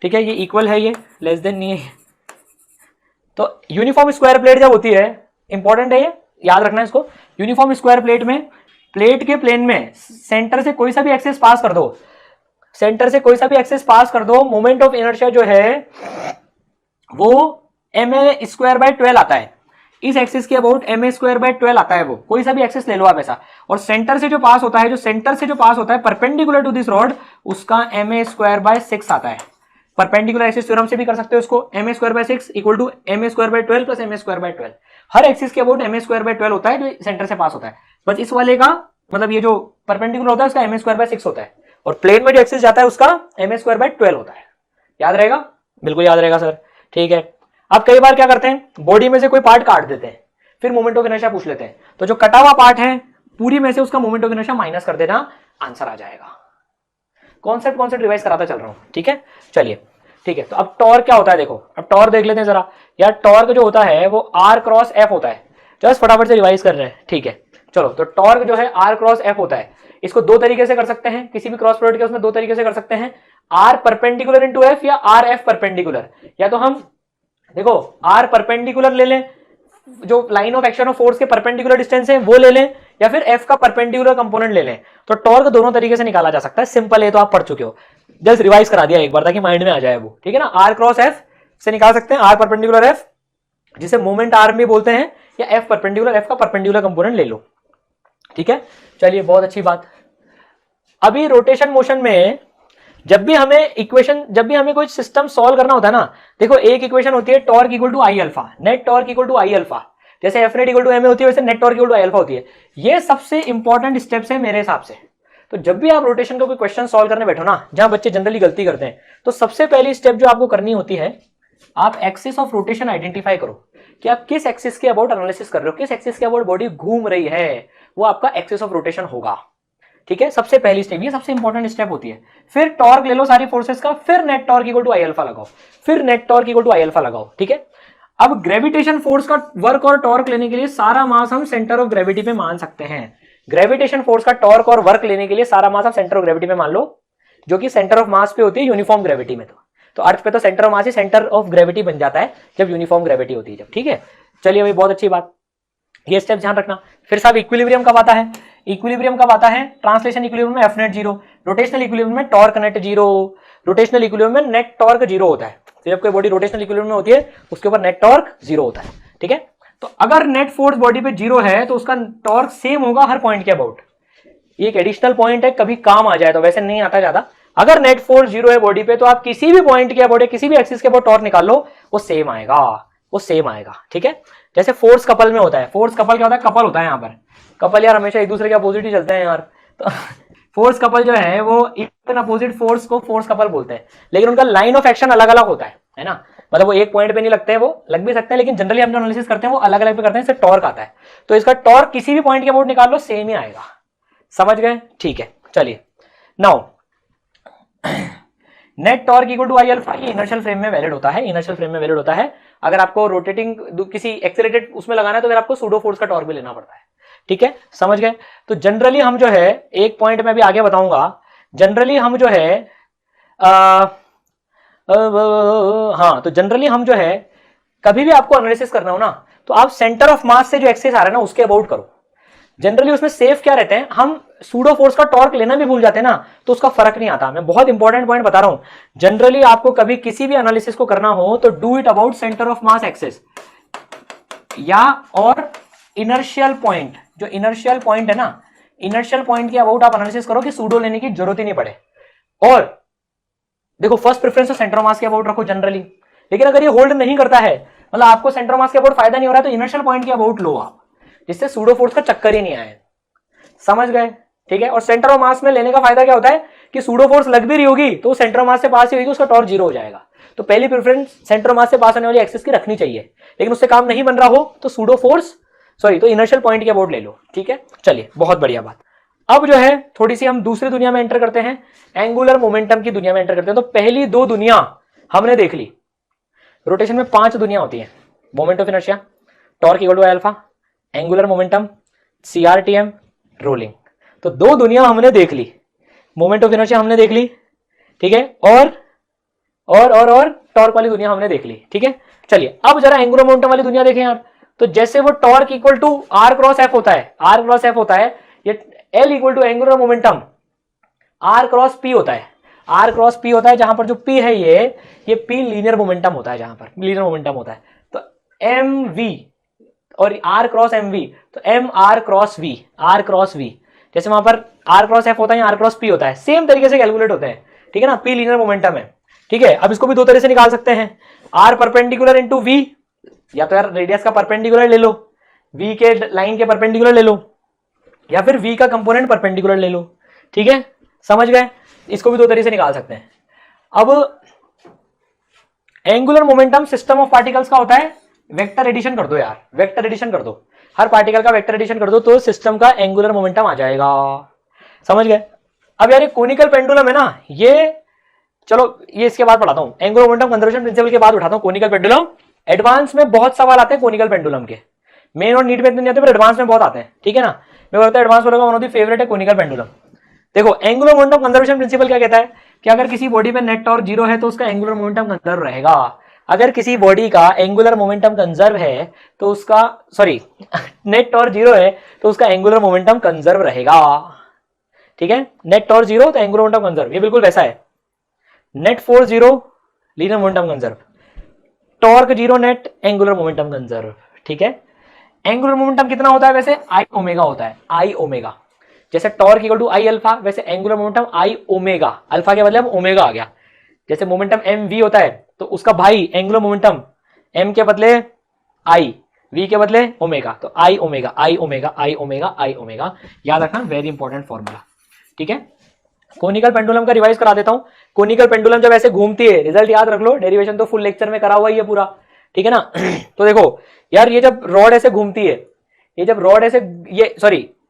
ठीक है। ये इक्वल है, ये लेस देन नहीं है, तो यूनिफॉर्म स्क्वायर प्लेट जब होती है, इंपॉर्टेंट है ये, याद रखना है इसको। यूनिफॉर्म स्क्वायर प्लेट में, प्लेट के प्लेन में सेंटर से कोई सा भी एक्सिस पास कर दो, मोमेंट ऑफ इनर्शिया जो है वो ma²/12 आता है। इस एक्सिस के अबाउट ma²/12 आता है, वो कोई सा भी एक्सिस ले लो आप ऐसा, और सेंटर से जो पास होता है परपेंडिकुलर टू दिस रॉड, उसका ma²/6 आता है। परपेंडिकुलर एक्सिस थ्योरम से भी कर सकते हो इसको, ma²/6 equal to ma²/12 plus ma²/12। हर एक्सिस के अबाउट ma²/12 होता है जो सेंटर से पास होता है। बस इस वाले का मतलब ये जो परपेंडिकुलर होता है उसका ma²/6 होता है, और प्लेन में जो एक्सिस जाता है उसका ma²/12 होता है। याद रहेगा? बिल्कुल याद रहेगा सर। ठीक है, अब कई बार क्या करते हैं, बॉडी में से कोई पार्ट काट देते हैं, फिर मोमेंट ऑफ इनर्शिया पूछ लेते हैं, तो जो कटा हुआ पार्ट है पूरी में से उसका मोमेंट ऑफ इनर्शिया माइनस कर देना, आंसर आ जाएगा। कॉन्सेप्ट रिवाइज कराता चल रहा हूं, ठीक है। चलिए ठीक है, तो अब टॉर्क क्या होता है देखो, अब टॉर्क देख लेते हैं जरा। यार टॉर्क जो होता है वो r×f होता है, जस्ट फटाफट से रिवाइज कर रहे हैं, ठीक है। चलो, तो टॉर्क जो है r×f होता है। इसको दो तरीके से कर सकते हैं, किसी भी क्रॉस प्रोडक्ट के उसमें दो तरीके से कर सकते हैं, r परपेंडिकुलर इंटू f या rf परपेंडिकुलर। या तो हम देखो r परपेंडिकुलर ले लें, जो line of action of force के परपेंडिकुलर डिस्टेंस है वो ले लें, या फिर f का परपेंडिकुलर कंपोनेंट ले लें। तो टॉर्क दोनों तरीके से निकाला जा सकता है, सिंपल है, तो आप पढ़ चुके हो, जस्ट रिवाइज करा दिया एक बार ताकि माइंड में आ जाए वो, ठीक है ना। r×f से निकाल सकते हैं, r परपेंडिकुलर f, जिसे मोमेंट r भी बोलते हैं, या f परपेंडिकुलर, f का परपेंडिकुलर कंपोनेंट ले लो, ठीक है। चलिए बहुत अच्छी बात। अभी रोटेशन मोशन में जब भी हमें कोई सिस्टम सॉल्व करना होता है ना, देखो एक इक्वेशन होती है torque equal to I alpha, net torque equal to I alpha, जैसे F net equal to M होती है वैसे net torque equal to I alpha होती है। ये सबसे इंपॉर्टेंट स्टेप्स है मेरे हिसाब से। तो जब भी आप रोटेशन का कोई क्वेश्चन सॉल्व करने बैठो ना, जहां बच्चे जनरली गलती करते हैं, तो सबसे पहली स्टेप जो आपको करनी होती है, आप एक्सिस ऑफ रोटेशन आइडेंटिफाई करो कि आप किस एक्सिस के अबाउट एनालिसिस कर रहे हो, किस एक्सिस के अबाउट बॉडी घूम रही है, वो आपका एक्सिस ऑफ रोटेशन होगा, ठीक है। सबसे पहली स्टेप, ये सबसे इंपॉर्टेंट स्टेप होती है। फिर टॉर्क ले लो सारी फोर्सेस का, फिर net torque equal to I alpha लगाओ, फिर net torque equal to I alpha लगाओ, ठीक है। अब ग्रेविटेशन फोर्स का वर्क और टॉर्क लेने के लिए सारा मास हम सेंटर ऑफ ग्रेविटी पे मान सकते हैं। ग्रेविटेशन फोर्स का टॉर्क और वर्क लेने के लिए सारा मास आप सेंटर ऑफ ग्रेविटी पे मान लो, जो कि सेंटर ऑफ मास पे होती है यूनिफॉर्म ग्रेविटी में। तो अर्थ पे तो centre of mass he centre of gravity बन जाता है जब यूनिफॉर्म ग्रेविटी होती है जब, ठीक है। चलिए भाई बहुत अच्छी बात, ये स्टेप ध्यान रखना। फिर साहब इक्विलिब्रियम कब आता है? इक्विलिब्रियम कब आता है? ट्रांसलेशन इक्विलिब्रियम में एफ नेट 0, रोटेशनल इक्विलिब्रियम में टॉर्क नेट 0, रोटेशनल इक्विलिब्रियम में नेट टॉर्क 0 होता है। तो जब कोई बॉडी रोटेशनल इक्विलिब्रियम में होती है उसके ऊपर नेट टॉर्क 0 होता है, ठीक है। तो अगर नेट फोर्स बॉडी पे 0 है तो उसका टॉर्क सेम होगा हर पॉइंट के अबाउट। एक एडिशनल पॉइंट है, कभी काम आ जाए तो, वैसे नहीं आता ज्यादा। अगर नेट फोर्स 0 है बॉडी पे तो आप किसी भी पॉइंट के अबाउट, किसी भी एक्सिस के अबाउट टॉर्क निकाल लो, वो सेम आएगा, वो सेम आएगा, ठीक है। जैसे फोर्स कपल में होता है, फोर्स कपल क्या होता है? कपल होता है यहाँ पर, कपल यार हमेशा एक दूसरे के अपोजिट ही चलते हैं यार। तो फोर्स कपल जो है वो इक्वल अपोजिट फोर्स को फोर्स कपल बोलते हैं, लेकिन उनका लाइन ऑफ एक्शन अलग अलग होता है ना। मतलब वो एक पॉइंट पे नहीं लगते हैं, वो लग भी सकते हैं, लेकिन जनरली हम जो एनालिसिस करते हैं वो अलग अलग पे करते हैं। इससे टॉर्क आता है, तो इसका टॉर्क किसी भी पॉइंट के अबाउट निकाल लो सेम ही आएगा, समझ गए? ठीक है, चलिए now net torque equal to I alpha, ये इनर्शियल फ्रेम में वैलिड होता है, इनर्शियल फ्रेम में वैलिड होता है। अगर आपको रोटेटिंग किसी एक्सेलरेटेड उसमें लगाना है तो फिर आपको सूडो फोर्स का टॉर्क भी लेना पड़ता है, ठीक है, समझ गए? तो जनरली हम जो है, एक पॉइंट में भी आगे बताऊंगा, जनरली हम जो है हाँ, तो जनरली हम जो है कभी भी आपको एनालिसिस करना हो ना, तो आप सेंटर ऑफ मास से जो एक्सिस आ रहा है ना उसके अबाउट करो। जनरली उसमें सेफ क्या रहते हैं, हम सूडो फोर्स का टॉर्क लेना भी भूल जाते हैं ना तो उसका फर्क नहीं आता। मैं बहुत इंपॉर्टेंट पॉइंट बता रहा हूं, जनरली आपको कभी किसी भी एनालिसिस को करना हो तो do it about centre of mass axis, या और इनर्शियल पॉइंट, जो इनर्शियल पॉइंट है ना, इनर्शियल पॉइंट के अबाउट आप एनालिसिस करो कि सूडो लेने की जरूरत ही नहीं पड़े। और देखो फर्स्ट प्रेफरेंस तो सेंटर ऑफ मास के अबाउट रखो जनरली, लेकिन अगर ये होल्ड नहीं करता है, मतलब आपको सेंटर ऑफ मास के अबाउट फायदा नहीं हो रहा है, तो इनर्शियल पॉइंट के अबाउट लो आप, जिससे सूडो फोर्स का चक्कर ही नहीं आए, समझ गए? ठीक है। और सेंटर ऑफ मास में लेने का फायदा क्या होता है कि सूडो फोर्स लग भी रही होगी तो सेंटर ऑफ मास से पास ही होगी, उसका टॉर्क 0 हो जाएगा। तो पहली प्रेफरेंस सेंटर ऑफ मास से पास होने वाली एक्सिस की रखनी चाहिए, लेकिन उससे काम नहीं बन रहा हो तो सूडो फोर्स तो इनर्शियल पॉइंट के अबाउट ले लो, ठीक है। चलिए बहुत बढ़िया बात। अब जो है थोड़ी सी हम दूसरी दुनिया में एंटर करते हैं, एंगुलर मोमेंटम की दुनिया में एंटर करते हैं। तो पहली दो दुनिया हमने देख ली, रोटेशन में 5 दुनिया होती है, moment of inertia, torque equal to alpha, angular momentum, CRTM, rolling. तो 2 दुनिया हमने देख ली, मोमेंट ऑफ इनर्शिया हमने देख ली, ठीक है, और टॉर्क वाली दुनिया हमने देख ली, ठीक है। चलिए अब जरा एंगुलर मोमेंटम वाली दुनिया देखें यार। तो जैसे वो torque equal to R cross F होता है, आर क्रॉस एफ होता है, ये L equal to angular momentum R cross P होता है, आर क्रॉस पी होता है, जहां पर जो पी है ये पी लीनियर मोमेंटम होता है, जहां पर लीनियर मोमेंटम होता है। तो एम वी और आर क्रॉस एम वी, तो M R cross V, R cross V, जैसे वहां पर आर क्रॉस एफ होता है, आर क्रॉस पी होता है, सेम तरीके से कैलकुलेट होते हैं, ठीक है ना। पी लीनियर मोमेंटम है, ठीक है। अब इसको भी 2 तरह से निकाल सकते हैं, आर परपेंडिकुलर इंटू वी, या तो यार रेडियस का परपेंडिकुलर ले लो, v के लाइन के परपेंडिकुलर ले लो, या फिर v का कंपोनेंट परपेंडिकुलर ले लो। ठीक है, समझ गए? इसको भी दो तरीके से निकाल सकते हैं। अब angular momentum system of particles का होता है, वेक्टर एडिशन कर दो यार, वेक्टर एडिशन कर दो, हर पार्टिकल का वेक्टर एडिशन कर दो तो सिस्टम का एंगुलर मोमेंटम आ जाएगा। समझ गए? अब यार ये कोनिकल पेंडुलम है ना, ये चलो ये इसके बाद पढ़ाता हूं, एंगुलर मोमेंटम कंजर्वेशन प्रिंसिपल के बाद उठाता हूं कोनिकल पेंडुलम। एडवांस में बहुत सवाल आते हैं कोनिकल पेंडुलम के, मेन और नीट में इतने नहीं आते, पर एडवांस में बहुत आते हैं। ठीक है ना, मैं बोलता हूं एडवांस वालों का वन ऑफ द फेवरेट है कोनिकल पेंडुलम। देखो एंगुलर मोमेंटम कंजर्वेशन प्रिंसिपल क्या कहता है कि अगर किसी बॉडी में नेट टॉर्क 0 है तो उसका एंगुलर मोमेंटम कंजर्व रहेगा। अगर किसी बॉडी का एंगुलर मोमेंटम कंजर्व है तो उसका नेट टॉर्क 0 है तो उसका एंगुलर मोमेंटम कंजर्व रहेगा। ठीक है, नेट टॉर्क 0 तो एंगुलर मोमेंटम कंजर्व, ये बिल्कुल वैसा है। Net force 0 linear momentum conserve, torque 0 net angular momentum conserve. ठीक है, एंगुलर मोमेंटम कितना होता है वैसे, आई ओमेगा होता है, आई ओमेगा। जैसे torque equal to I alpha, वैसे angular momentum I omega, alpha के बदले अब ओमेगा आ गया। जैसे मोमेंटम एम वी होता है तो उसका भाई एंगुलर मोमेंटम एम के बदले आई, वी के बदले ओमेगा, तो I omega I omega I omega I omega. याद रखना, वेरी इंपॉर्टेंट फॉर्मूला। ठीक है, कोनिकल पेंडुलम का रिवाइज करा देता हूं। कोनिकल पेंडुलम जब ऐसे घूमती है, रिजल्ट याद रख लो, डेरिवेशन तो फुल लेक्चर में करा हुआ ही है पूरा। ठीक है ना तो देखो यार, ये जब रॉड ऐसे घूमती है, ये जब रॉड ऐसे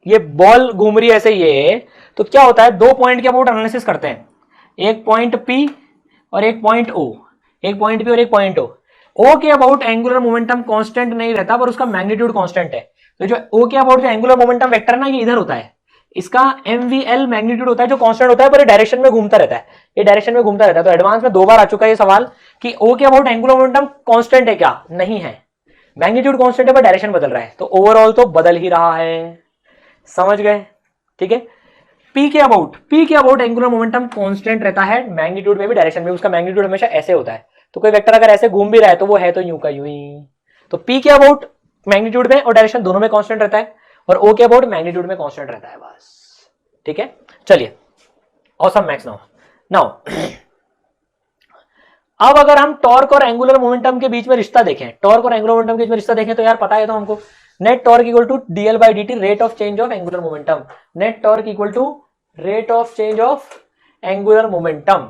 ये बॉल घूम रही है ऐसे, ये तो क्या होता है, दो पॉइंट के अबाउट एनालिसिस करते हैं, एक पॉइंट P और एक पॉइंट O, एक पॉइंट P और एक पॉइंट O के अबाउट एंगुलर मोमेंटम कांस्टेंट नहीं रहता पर उसका मैग्नीट्यूड कांस्टेंट है। तो जो O के अबाउट जो एंगुलर मोमेंटम वेक्टर है ना, ये इधर होता है, इसका MVL मैग्नीट्यूड होता है जो कांस्टेंट होता है पर ये डायरेक्शन में घूमता रहता है, ये डायरेक्शन में घूमता रहता है। तो एडवांस में 2 बार आ चुका है ये सवाल कि O के अबाउट एंगुलर मोमेंटम कांस्टेंट है क्या, नहीं है, मैग्नीट्यूड कांस्टेंट है पर डायरेक्शन बदल रहा है, तो ओवरऑल तो बदल ही रहा है। समझ गए? ठीक है, P के अबाउट एंगुलर मोमेंटम कांस्टेंट रहता है, मैग्नीट्यूड में भी डायरेक्शन में, उसका मैग्नीट्यूड हमेशा ऐसे होता है। तो कोई वेक्टर अगर ऐसे घूम भी रहा है तो वो है तो यूं का यूं ही। तो P के अबाउट मैग्नीट्यूड में और डायरेक्शन दोनों में कांस्टेंट रहता है, और O के अबाउट मैग्नीट्यूड में कांस्टेंट रहता है बस। ठीक है, चलिए ऑसम मैक्स नाउ अब अगर हम टॉर्क और एंगुलर मोमेंटम के बीच में रिश्ता देखें, टॉर्क और एंगुलर मोमेंटम के बीच में रिश्ता देखें तो यार पता है तो हमको, net torque equal to DL by D T, rate of change of angular momentum. Net torque equal to rate of change of angular momentum.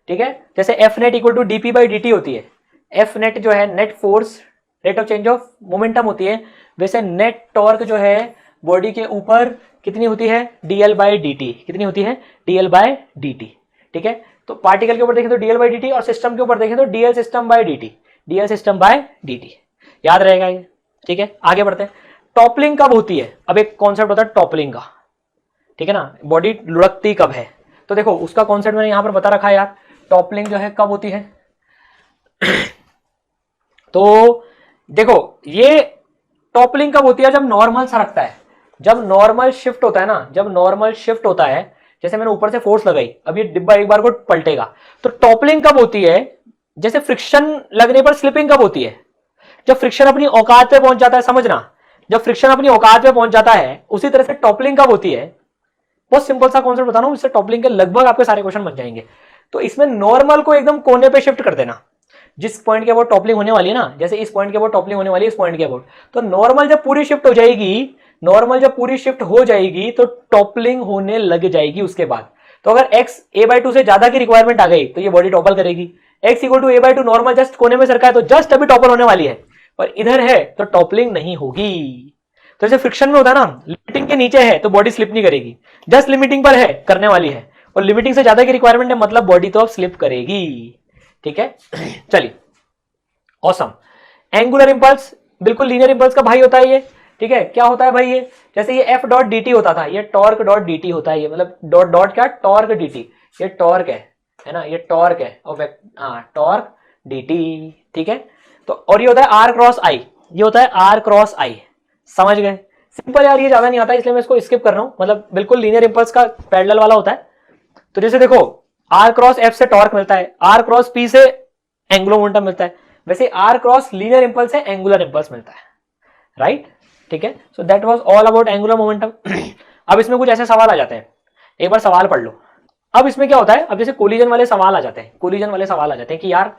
ठीक है, जैसे F net equal to DP by D T होती है, F net जो है net force rate of change of momentum होती है, वैसे नेट टॉर्क जो है बॉडी के ऊपर कितनी होती है, डीएल बाई डी टी, कितनी होती है, डीएल बाई डी टी। ठीक है, तो पार्टिकल के ऊपर देखें तो डीएल बाई डी टी, और सिस्टम के ऊपर देखें तो DL system by D T, DL system by D T. याद रहेगा ये? ठीक है, आगे बढ़ते हैं। टॉपलिंग कब होती है, अब एक कॉन्सेप्ट होता है टॉपलिंग का। ठीक है ना, बॉडी लुढ़कती कब है, तो देखो उसका कॉन्सेप्ट मैंने यहां पर बता रखा है यार। टॉपलिंग जो है कब होती है तो देखो ये टॉपलिंग कब होती है, जब नॉर्मल सरकता है, जब नॉर्मल शिफ्ट होता है ना, जब नॉर्मल शिफ्ट होता है, जैसे मैंने ऊपर से फोर्स लगाई, अब ये डिब्बा एक बार को पलटेगा, तो टॉपलिंग कब होती है, जैसे फ्रिक्शन लगने पर स्लिपिंग कब होती है, जब फ्रिक्शन अपनी औकात पे पहुंच जाता है, समझना, जब फ्रिक्शन अपनी औकात पे पहुंच जाता है, उसी तरह से टॉपलिंग कब होती है। बहुत सिंपल सा कॉन्सेप्ट बता रहा हूं, इससे टॉपलिंग के लगभग आपके सारे क्वेश्चन बन जाएंगे। तो इसमें नॉर्मल को एकदम कोने पे शिफ्ट कर देना, जिस पॉइंट के अबाउट टॉपलिंग होने वाली है ना, जैसे इस पॉइंट के अबाउट टॉपलिंग होने वाली है, इस पॉइंट के अबाउट, तो नॉर्मल जब पूरी शिफ्ट हो जाएगी, नॉर्मल जब पूरी शिफ्ट हो जाएगी तो टॉपलिंग होने लग जाएगी उसके बाद। तो अगर x a/2 से ज्यादा की रिक्वायरमेंट आ गई तो ये बॉडी टॉपल करेगी। x equal to a/2 normal just कोने में सरका है तो जस्ट अभी टॉपल होने वाली है, पर इधर है तो टॉपलिंग नहीं होगी। तो जैसे फ्रिक्शन में होता है ना, लिमिटिंग के नीचे है तो बॉडी स्लिप नहीं करेगी, जस्ट लिमिटिंग पर है करने वाली है, और लिमिटिंग से ज्यादा की रिक्वायरमेंट है मतलब बॉडी तो अब स्लिप करेगी। ठीक है चलिए ऑसम। एंगुलर इंपल्स बिल्कुल लीनियर इंपल्स का भाई होता है ये। ठीक है, क्या होता है भाई ये, जैसे ये एफ डॉट डी टी होता था, ये टॉर्क डॉट डी टी होता है, ये मतलब डॉट डॉट क्या, टॉर्क डी टी, ये टॉर्क है ना, ये टॉर्क है, और टॉर्क डी टी। ठीक है, तो और ये होता है आर क्रॉस आई, ये होता है आर क्रॉस आई। समझ गए? सिंपल यार, ये ज्यादा नहीं आता इसलिए मैं इसको स्किप कर रहा हूं, मतलब बिल्कुल लीनियर इंपल्स का पैरेलल वाला होता है। तो जैसे देखो आर क्रॉस एफ से टॉर्क मिलता है, आर क्रॉस पी से एंगुलर मोमेंटम मिलता है, वैसे आर क्रॉस लीनियर इंपल्स से एंगुलर इंपल्स मिलता है, राइट? ठीक है, so that was all about angular momentum. अब इसमें कुछ ऐसे सवाल आ जाते हैं, एक बार सवाल पढ़ लो। अब इसमें क्या होता है, अब जैसे कोलिजन वाले सवाल आ जाते हैं, कोलिजन वाले सवाल आ जाते हैं कि यार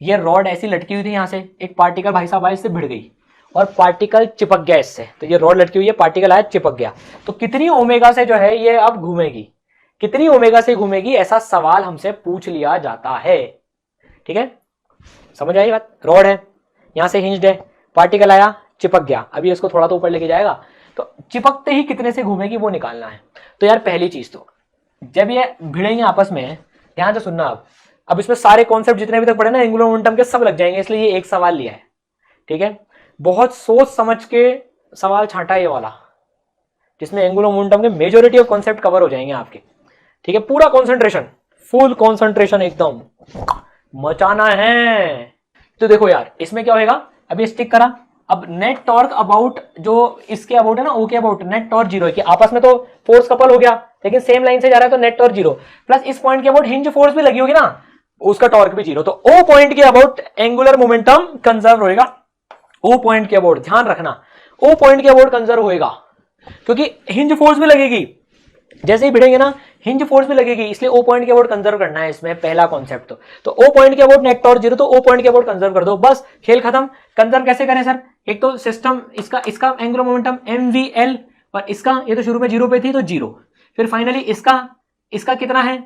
ये रॉड ऐसी लटकी हुई थी यहां से, एक पार्टिकल भाई साहब आया इससे भिड़ गई और पार्टिकल चिपक गया इससे, तो ये रॉड लटकी हुई है, पार्टिकल आया चिपक गया, तो कितनी ओमेगा से जो है ये अब घूमेगी, कितनी ओमेगा से घूमेगी, ऐसा सवाल हमसे पूछ लिया जाता है। ठीक है, समझ आई बात। रॉड है, यहां से हिंज्ड है, पार्टिकल आया चिपक गया, अभी इसको थोड़ा तो ऊपर लेके जाएगा, तो चिपकते ही कितने से घूमेगी वो निकालना है। तो यार पहली चीज तो जब ये भिड़ेंगे आपस में, ध्यान से सुनना, अब इसमें सारे कॉन्सेप्ट जितने भी तक पढ़े ना एंगुलर मोमेंटम के सब लग जाएंगे, इसलिए ये एक सवाल लिया है। ठीक है, बहुत सोच समझ के सवाल छांटा है ये वाला, जिसमें एंगुलर मोमेंटम के मेजोरिटी ऑफ कॉन्सेप्ट कवर हो जाएंगे आपके। ठीक है, पूरा कॉन्सेंट्रेशन, फुल कॉन्सेंट्रेशन एकदम मचाना है। तो देखो यार इसमें क्या होगा, अभी स्टिक करा, अब नेट टॉर्क अबाउट जो इसके अबाउट है ना, ओ के अबाउट नेट टॉर्क जीरो है, कि आपस में तो फोर्स कपल हो गया लेकिन सेम लाइन से जा रहा है, तो नेट टॉर्क जीरो, प्लस इस पॉइंट के अबाउट हिंज फोर्स भी लगी होगी ना, उसका टॉर्क भी जीरो, तो ओ पॉइंट के अबाउट एंगुलर मोमेंटम कंजर्व होएगा। ओ पॉइंट के अबाउट ध्यान रखना, ओ पॉइंट के अबाउट कंजर्व होएगा, क्योंकि हिंज फोर्स भी लगेगी, जैसे ही भिड़ेंगे ना हिंज फोर्स भी लगेगी, इसलिए ओ पॉइंट के अबाउट कंजर्व करना है इसमें पहला कॉन्सेप्ट। तो ओ पॉइंट के अबाउट नेट टॉर्क जीरो, तो ओ पॉइंट के अबाउट कंजर्व कर दो, बस खेल खत्म। कंजर्व कैसे करें सर, एक तो सिस्टम इसका एंगुलर मोमेंटम mvl, और इसका ये तो शुरू में जीरो पे थी तो जीरो, फिर फाइनली इसका कितना है,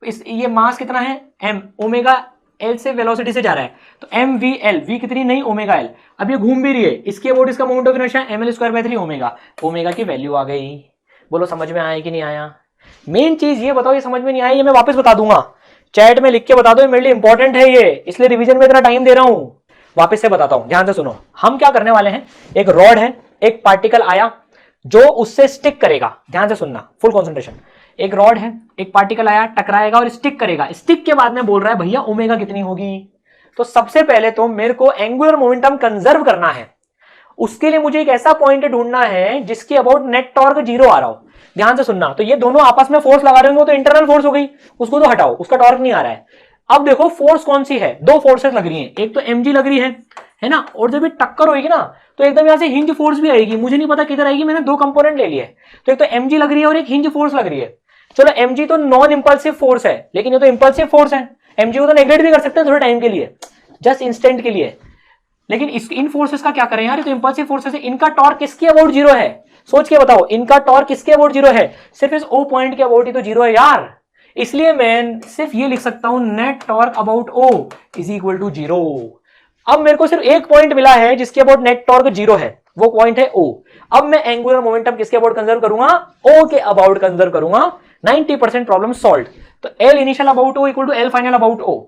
ये मास कितना है m, ओमेगा एल से वेलोसिटी से जा रहा है, तो mvl, v कितनी नहीं ओमेगा एल, अब ये घूम भी रही है, इसके अबाउट इसका moment of inertia ml²/3 omega, omega की वैल्यू आ गई। बोलो समझ में आया कि नहीं आया। मेन चीज ये बताओ, ये समझ में नहीं आई, ये मैं वापस बता दूंगा, चैट में लिख के बता दो, मेरे लिए इंपॉर्टेंट है ये, इसलिए रिवीजन में इतना टाइम दे रहा हूं। वापस से बताता हूं, ध्यान से सुनो, हम क्या करने वाले हैं, एक रॉड है, एक पार्टिकल आया जो उससे स्टिक करेगा, ध्यान से सुनना, फुल कंसंट्रेशन, एक रॉड है, एक पार्टिकल आया टकराएगा और स्टिक करेगा, स्टिक के बाद में बोल रहा है भैया ओमेगा कितनी होगी। तो सबसे पहले तो मेरे को एंगुलर मोमेंटम कंजर्व करना है, उसके लिए मुझे एक ऐसा पॉइंट ढूंढना है जिसके अबाउट नेट टॉर्क जीरो आ रहा हो। ध्यान से सुनना, तो ये दोनों आपस में फोर्स लगा रहे होंगे, तो इंटरनल फोर्स हो गई, उसको तो हटाओ, उसका टॉर्क नहीं आ रहा है। अब देखो फोर्स कौन सी है, दो फोर्सेस लग रही हैं, एक तो mg लग रही है ना, और जब भी टक्कर होगी ना तो एकदम यहां से हिंज फोर्स भी आएगी, मुझे नहीं पता किधर आएगी, मैंने दो कंपोनेंट ले लिए, तो एक तो mg लग रही है और एक हिंज फोर्स लग रही है। चलो mg तो नॉन इंपल्सिव फोर्स है, लेकिन ये तो इंपल्सिव फोर्स है, mg को तो नेगलेक्ट भी कर सकते हैं थोड़े टाइम के लिए, जस्ट इंस्टेंट के लिए, लेकिन इन फोर्सेस का क्या करें यार, ये तो इंपल्सिव फोर्सेस है, इनका टॉर्क किसके अबाउट जीरो है, सोच के बताओ, इनका टॉर्क किसके अबाउट जीरो है, सिर्फ इस ओ पॉइंट के अबाउट ही तो जीरो है यार, इसलिए मैं सिर्फ ये लिख सकता हूं net torque about O is equal to zero. अब मेरे को सिर्फ एक पॉइंट मिला है जिसके अबाउट नेट टॉर्क जीरो है, वो पॉइंट है ओ। अब मैं एंगुलर मोमेंटम किसके अबाउट कंजर्व करूंगा, ओ के अबाउट कंजर्व करूंगा, 90% प्रॉब्लम सॉल्व। तो L initial about O equal to L final about O.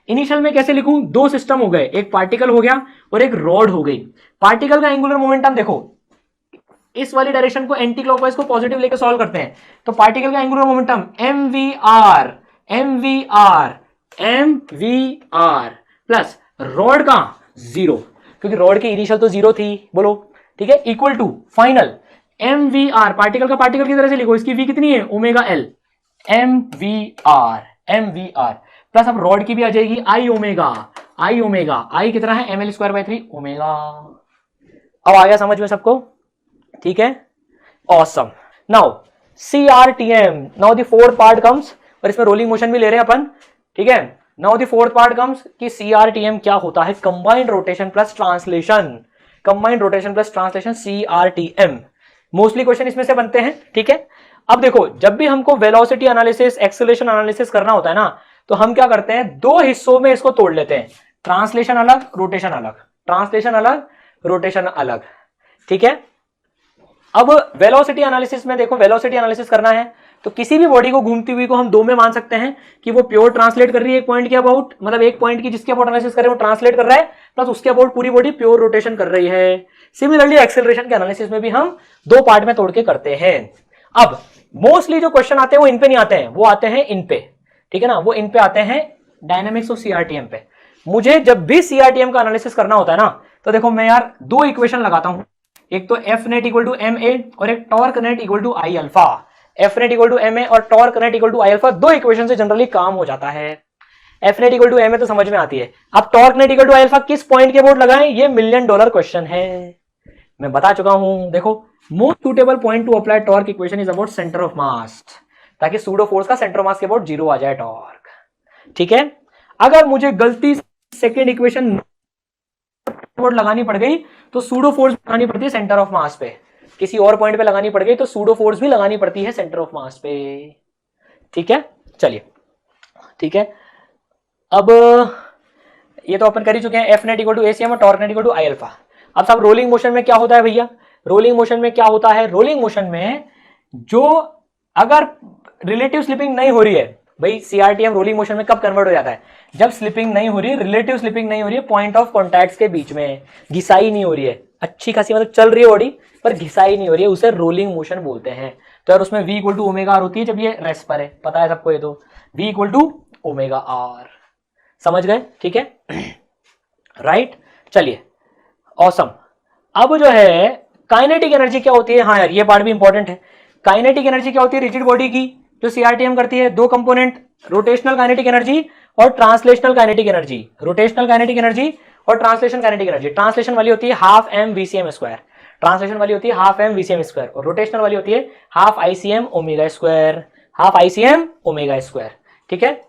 Initial में कैसे लिखूं, दो सिस्टम हो गए, एक पार्टिकल हो गया और एक रॉड हो गई। पार्टिकल का एंगुलर मोमेंटम देखो, इस वाली डायरेक्शन को एंटी क्लॉकवाइज को पॉजिटिव लेकर सॉल्व करते हैं, तो पार्टिकल का angular momentum mvr plus rod का जीरो, क्योंकि रॉड की इनिशियल तो जीरो थी, बोलो ठीक है, equal to final mvr, particle का पार्टिकल की तरह से लिखो, इसकी v कितनी है ओमेगा एल, mvr प्लस अब रॉड की भी आ जाएगी आई ओमेगा, आई कितना है ml²/3 ओमेगा। अब आ गया समझ में सबको, ठीक है, awesome. Now CRTM, now the fourth part comes, और इसमें रोलिंग मोशन भी ले रहे हैं अपन, ठीक है। Now the fourth part comes कि CRTM क्या होता है, combined rotation plus translation, combined rotation plus translation CRTM, mostly question इसमें से बनते हैं, ठीक है। अब देखो, जब भी हमको वेलोसिटी एनालिसिस, एक्सेलरेशन एनालिसिस करना होता है ना, तो हम क्या करते हैं, दो हिस्सों में इसको तोड़ लेते हैं, ट्रांसलेशन अलग, रोटेशन अलग, ट्रांसलेशन अलग, रोटेशन अलग, ठीक है। अब वेलोसिटी एनालिसिस में देखो, वेलोसिटी एनालिसिस करना है तो किसी भी बॉडी को घूमती हुई को हम दो में मान सकते हैं, कि वो प्योर ट्रांसलेट कर रही है एक पॉइंट के अबाउट, मतलब एक पॉइंट की जिसके अबाउट एनालिसिस कर रहे हैं वो ट्रांसलेट कर रहा है, प्लस उसके अबाउट पूरी बॉडी प्योर रोटेशन कर रही है। सिमिलरली एक्सेलरेशन के एनालिसिस में भी हम दो पार्ट में तोड़ के करते हैं। अब मोस्टली जो क्वेश्चन आते हैं वो इन पे नहीं आते हैं, वो आते हैं इन पे, ठीक है ना, वो इन पे आते हैं डायनेमिक्स ऑफ CRTM पे। मुझे जब भी CRTM का एनालिसिस करना होता है ना, तो देखो मैं यार दो इक्वेशन लगाता हूं, एक तो F net equal to MA और एक torque net equal to I alpha. F net equal to MA और torque net equal to I alpha, दो इक्वेशन से जनरली काम हो जाता है। F net equal to MA तो समझ में आती है, अब torque net equal to I alpha किस पॉइंट के अबाउट लगाएं, ये $1 मिलियन क्वेश्चन है, मैं बता चुका हूं। देखो, most suitable point two apply torque equation is about centre of मास, ताकि सूडो फोर्स का सेंटर ऑफ मास के अबाउट जीरो आ जाए टॉर्क, ठीक है। अगर मुझे गलती सेकेंड इक्वेशन लगानी पड़ गई तो सूडो फोर्स लगानी पड़ती है सेंटर ऑफ मास पे, किसी और पॉइंट पे लगानी पड़ गई तो सूडो फोर्स भी लगानी पड़ती है सेंटर ऑफ मास पे। ठीक है, चलिए ठीक है। अब ये तो अपन कर ही चुके हैं, F net equal to ACM और torque net equal to I alpha. अब सब रोलिंग मोशन में क्या होता है भैया, रोलिंग मोशन में क्या होता है, रोलिंग मोशन में जो अगर रिलेटिव स्लिपिंग नहीं हो रही है भाई, सीआरटीएम रोलिंग मोशन में कब कन्वर्ट हो जाता है, जब स्लिपिंग नहीं हो रही है, रिलेटिव स्लिपिंग नहीं हो रही है, पॉइंट ऑफ कॉन्टैक्ट के बीच में घिसाई नहीं हो रही है, अच्छी खासी मतलब चल रही है बॉडी पर घिसाई नहीं हो रही है, उसे रोलिंग मोशन बोलते हैं। तो यार उसमें v equal to omega R होती है जब ये रेस्ट पर है, पता है सबको ये तो, v equal to omega R, समझ गए, ठीक है राइट। चलिए ऑसम। अब जो है काइनेटिक एनर्जी क्या होती है, हाँ यार ये पार्ट भी इंपॉर्टेंट है। काइनेटिक एनर्जी क्या होती है रिजिड बॉडी की जो सीआरटीएम करती है, दो कंपोनेंट, रोटेशनल काइनेटिक एनर्जी और translational kinetic energy. Rotational kinetic energy और ट्रांसलेशन काइनेटिक एनर्जी, ट्रांसलेशन वाली होती है half M VCM square, translation वाली होती है हाफ एम वीसीएम स्क्वायर, और रोटेशनल वाली होती है half ICM omega square, half ICM omega square. ठीक है,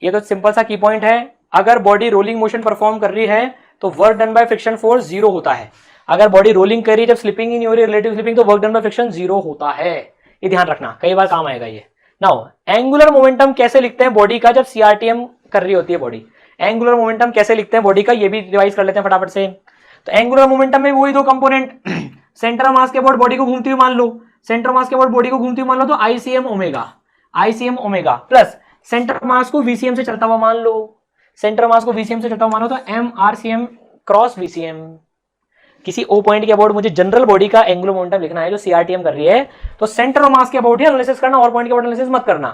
ये तो सिंपल सा की पॉइंट है। अगर बॉडी रोलिंग मोशन परफॉर्म कर रही है तो work done by friction force zero होता है। अगर बॉडी रोलिंग कर रही है, जब स्लिपिंग ही नहीं हो रही, रिलेटिव स्लिपिंग, तो work done by friction zero होता है। ये ध्यान रखना, कई बार काम आएगा ये। नाउ एंगुलर मोमेंटम कैसे लिखते हैं बॉडी का जब सीआरटीएम कर रही होती है बॉडी, एंगुलर मोमेंटम कैसे लिखते हैं बॉडी का, ये भी रिवाइज कर लेते हैं फटाफट से। तो एंगुलर मोमेंटम में वही दो कंपोनेंट, सेंटर मास के अबाउट बॉडी को घूमती हुई मान लो, सेंटर मास के अबाउट बॉडी को घूमती हुई मान लो तो ICM omega plus centre mass को वीसीएम से चलता हुआ मान लो, सेंटर मास को वीसीएम से चलता हुआ मानो तो एम आरसीएम क्रॉस वीसीएम। किसी ओ पॉइंट के अबाउट मुझे जनरल बॉडी का एंगुलर मोमेंटम लिखना है जो सीआरटीएम कर रही है, तो सेंटर मास के अबाउट ही एनालिसिस करना, और पॉइंट के अबाउट एनालिसिस मत करना।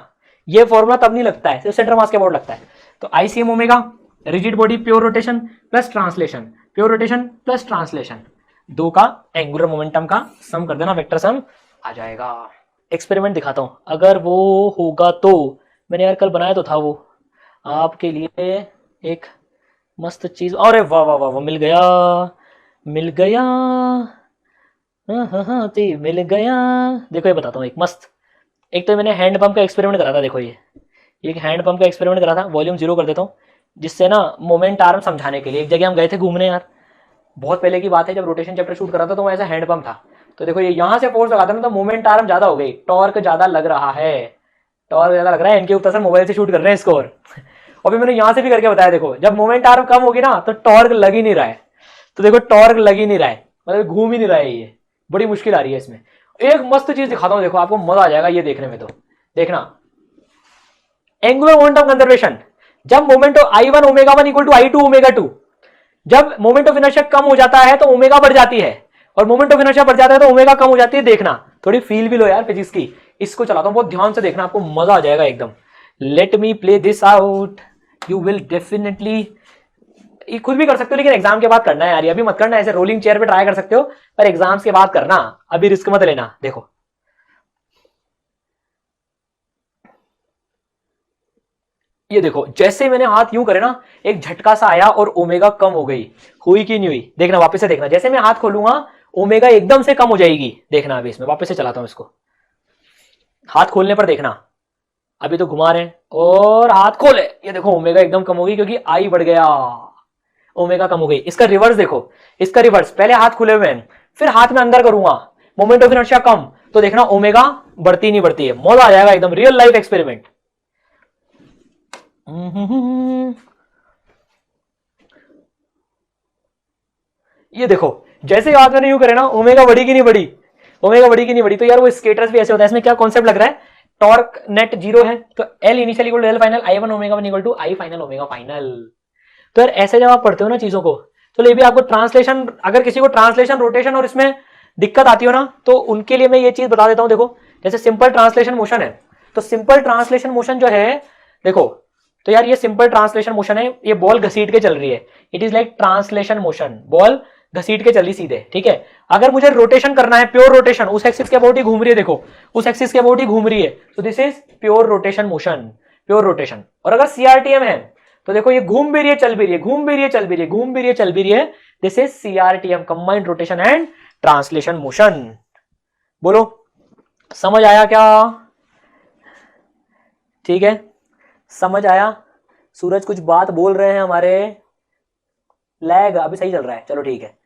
ये फॉर्मूला तब नहीं लगता है, सिर्फ सेंटर मास के अबाउट लगता है। तो ICM omega, rigid body pure rotation plus translation, pure rotation plus translation, दो का एंगुलर मोमेंटम का सम कर देना, वेक्टर सम आ जाएगा। एक्सपेरिमेंट दिखाता हूं अगर वो होगा तो, मैंने यार कल बनाया तो था वो आपके लिए एक मस्त चीज, अरे वाह वाह वाह, मिल गया मिल गया, हाँ मिल गया। देखो ये बताता हूँ एक मस्त, एक तो मैंने हैंड पंप का एक्सपेरिमेंट करा था, देखो ये एक हैंड पंप का एक्सपेरिमेंट करा था, वॉल्यूम जीरो कर देता हूँ जिससे ना मोमेंट आर्म समझाने के लिए। एक जगह हम गए थे घूमने यार, बहुत पहले की बात है, जब रोटेशन चैप्टर शूट करा था तो वो ऐसा हैंड पंप था। तो देखो ये यहाँ से फोर्स लगाता है ना तो मोमेंट आर्म ज्यादा हो गई, टॉर्क ज्यादा लग रहा है, टॉर्क ज्यादा लग रहा है। इनके ऊपर सर मोबाइल से शूट कर रहे हैं इसको, और भी मैंने यहाँ से भी करके बताया, देखो जब मोमेंट आर्म कम होगी ना तो टॉर्क लग ही नहीं रहा है, तो देखो टॉर्क लग ही नहीं रहा है, मतलब घूम ही नहीं रहा है, ये बड़ी मुश्किल आ रही है इसमें। एक मस्त चीज दिखाता हूँ, देखो आपको मजा आ जाएगा ये देखने में, तो देखना एंगुलर मोमेंटम कंजर्वेशन, जब moment of I1 omega 1 equal to I2 omega 2, जब मोमेंट ऑफ इनर्शिया कम हो जाता है तो ओमेगा बढ़ जाती है, और मोमेंट ऑफ इनर्शिया बढ़ जाता है तो ओमेगा कम हो जाती है। देखना थोड़ी फील भी लो यार फिजिक्स की, इसको चलाता हूं बहुत ध्यान से देखना, आपको मजा आ जाएगा एकदम। Let me play this out, you will definitely, खुद भी कर सकते हो लेकिन एग्जाम के बाद करना है यार, अभी मत करना, ऐसे रोलिंग चेयर पे ट्राई कर सकते हो पर एग्जाम्स के बाद करना, अभी रिस्क मत लेना। देखो ये देखो, जैसे मैंने हाथ यूं करे ना, एक झटका सा आया और ओमेगा कम हो गई, हुई कि नहीं हुई, देखना वापस से देखना, जैसे मैं हाथ खोलूंगा ओमेगा एकदम से कम हो जाएगी, देखना अभी इसमें वापस से चलाता हूं इसको, हाथ खोलने पर देखना, अभी तो घुमा रहे हैं और हाथ खोले, ये देखो ओमेगा एकदम कम हो गई क्योंकि आई बढ़ गया, ओमेगा कम हो गई। इसका रिवर्स देखो, इसका रिवर्स, पहले हाथ खुले हुए हैं फिर हाथ में अंदर करूंगा, मोमेंट ऑफ इनर्शिया कम, तो देखना ओमेगा बढ़ती नहीं बढ़ती है, मजा आ जाएगा एकदम, रियल लाइफ एक्सपेरिमेंट। ये देखो जैसे हाथ मैंने यूं करे ना, ओमेगा बढ़ी कि नहीं बढ़ी, ओमेगा बढ़ी कि नहीं बढ़ी। तो यार वो स्केटर्स भी ऐसे होता है, इसमें क्या कॉन्सेप्ट लग रहा है, टॉर्क नेट जीरो है तो L initial equal to L final, I1 omega 1 equal to I final omega final. तो यार ऐसे जब आप पढ़ते हो ना चीजों को, तो ये भी आपको ट्रांसलेशन, अगर किसी को ट्रांसलेशन रोटेशन और इसमें दिक्कत आती हो ना, तो उनके लिए मैं ये चीज बता देता हूं। देखो जैसे सिंपल ट्रांसलेशन मोशन है, तो सिंपल ट्रांसलेशन मोशन जो है, देखो तो यार ये सिंपल ट्रांसलेशन मोशन है, ये बॉल घसीट के चल रही है, it is like translation motion, ball घसीट के चली सीधे, ठीक है। अगर मुझे रोटेशन करना है, प्योर रोटेशन, उस एक्सिस के अबाउट ही घूम रही है, देखो उस एक्सिस के अबाउट ही घूम रही है, तो this is pure rotation motion, pure rotation. और अगर सीआरटीएम है तो देखो ये घूम भी रही है चल भी रही है, घूम भी रही है चल भी रही है, घूम भी रही है चल भी रही है, this is CRTM, combined rotation and translation motion. बोलो समझ आया क्या, ठीक है समझ आया, सूरज कुछ बात बोल रहे हैं हमारे, लैग अभी सही चल रहा है, चलो ठीक है,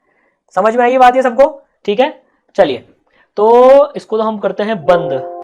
समझ में आई बात ये सबको, ठीक है। चलिए तो इसको तो हम करते हैं बंद।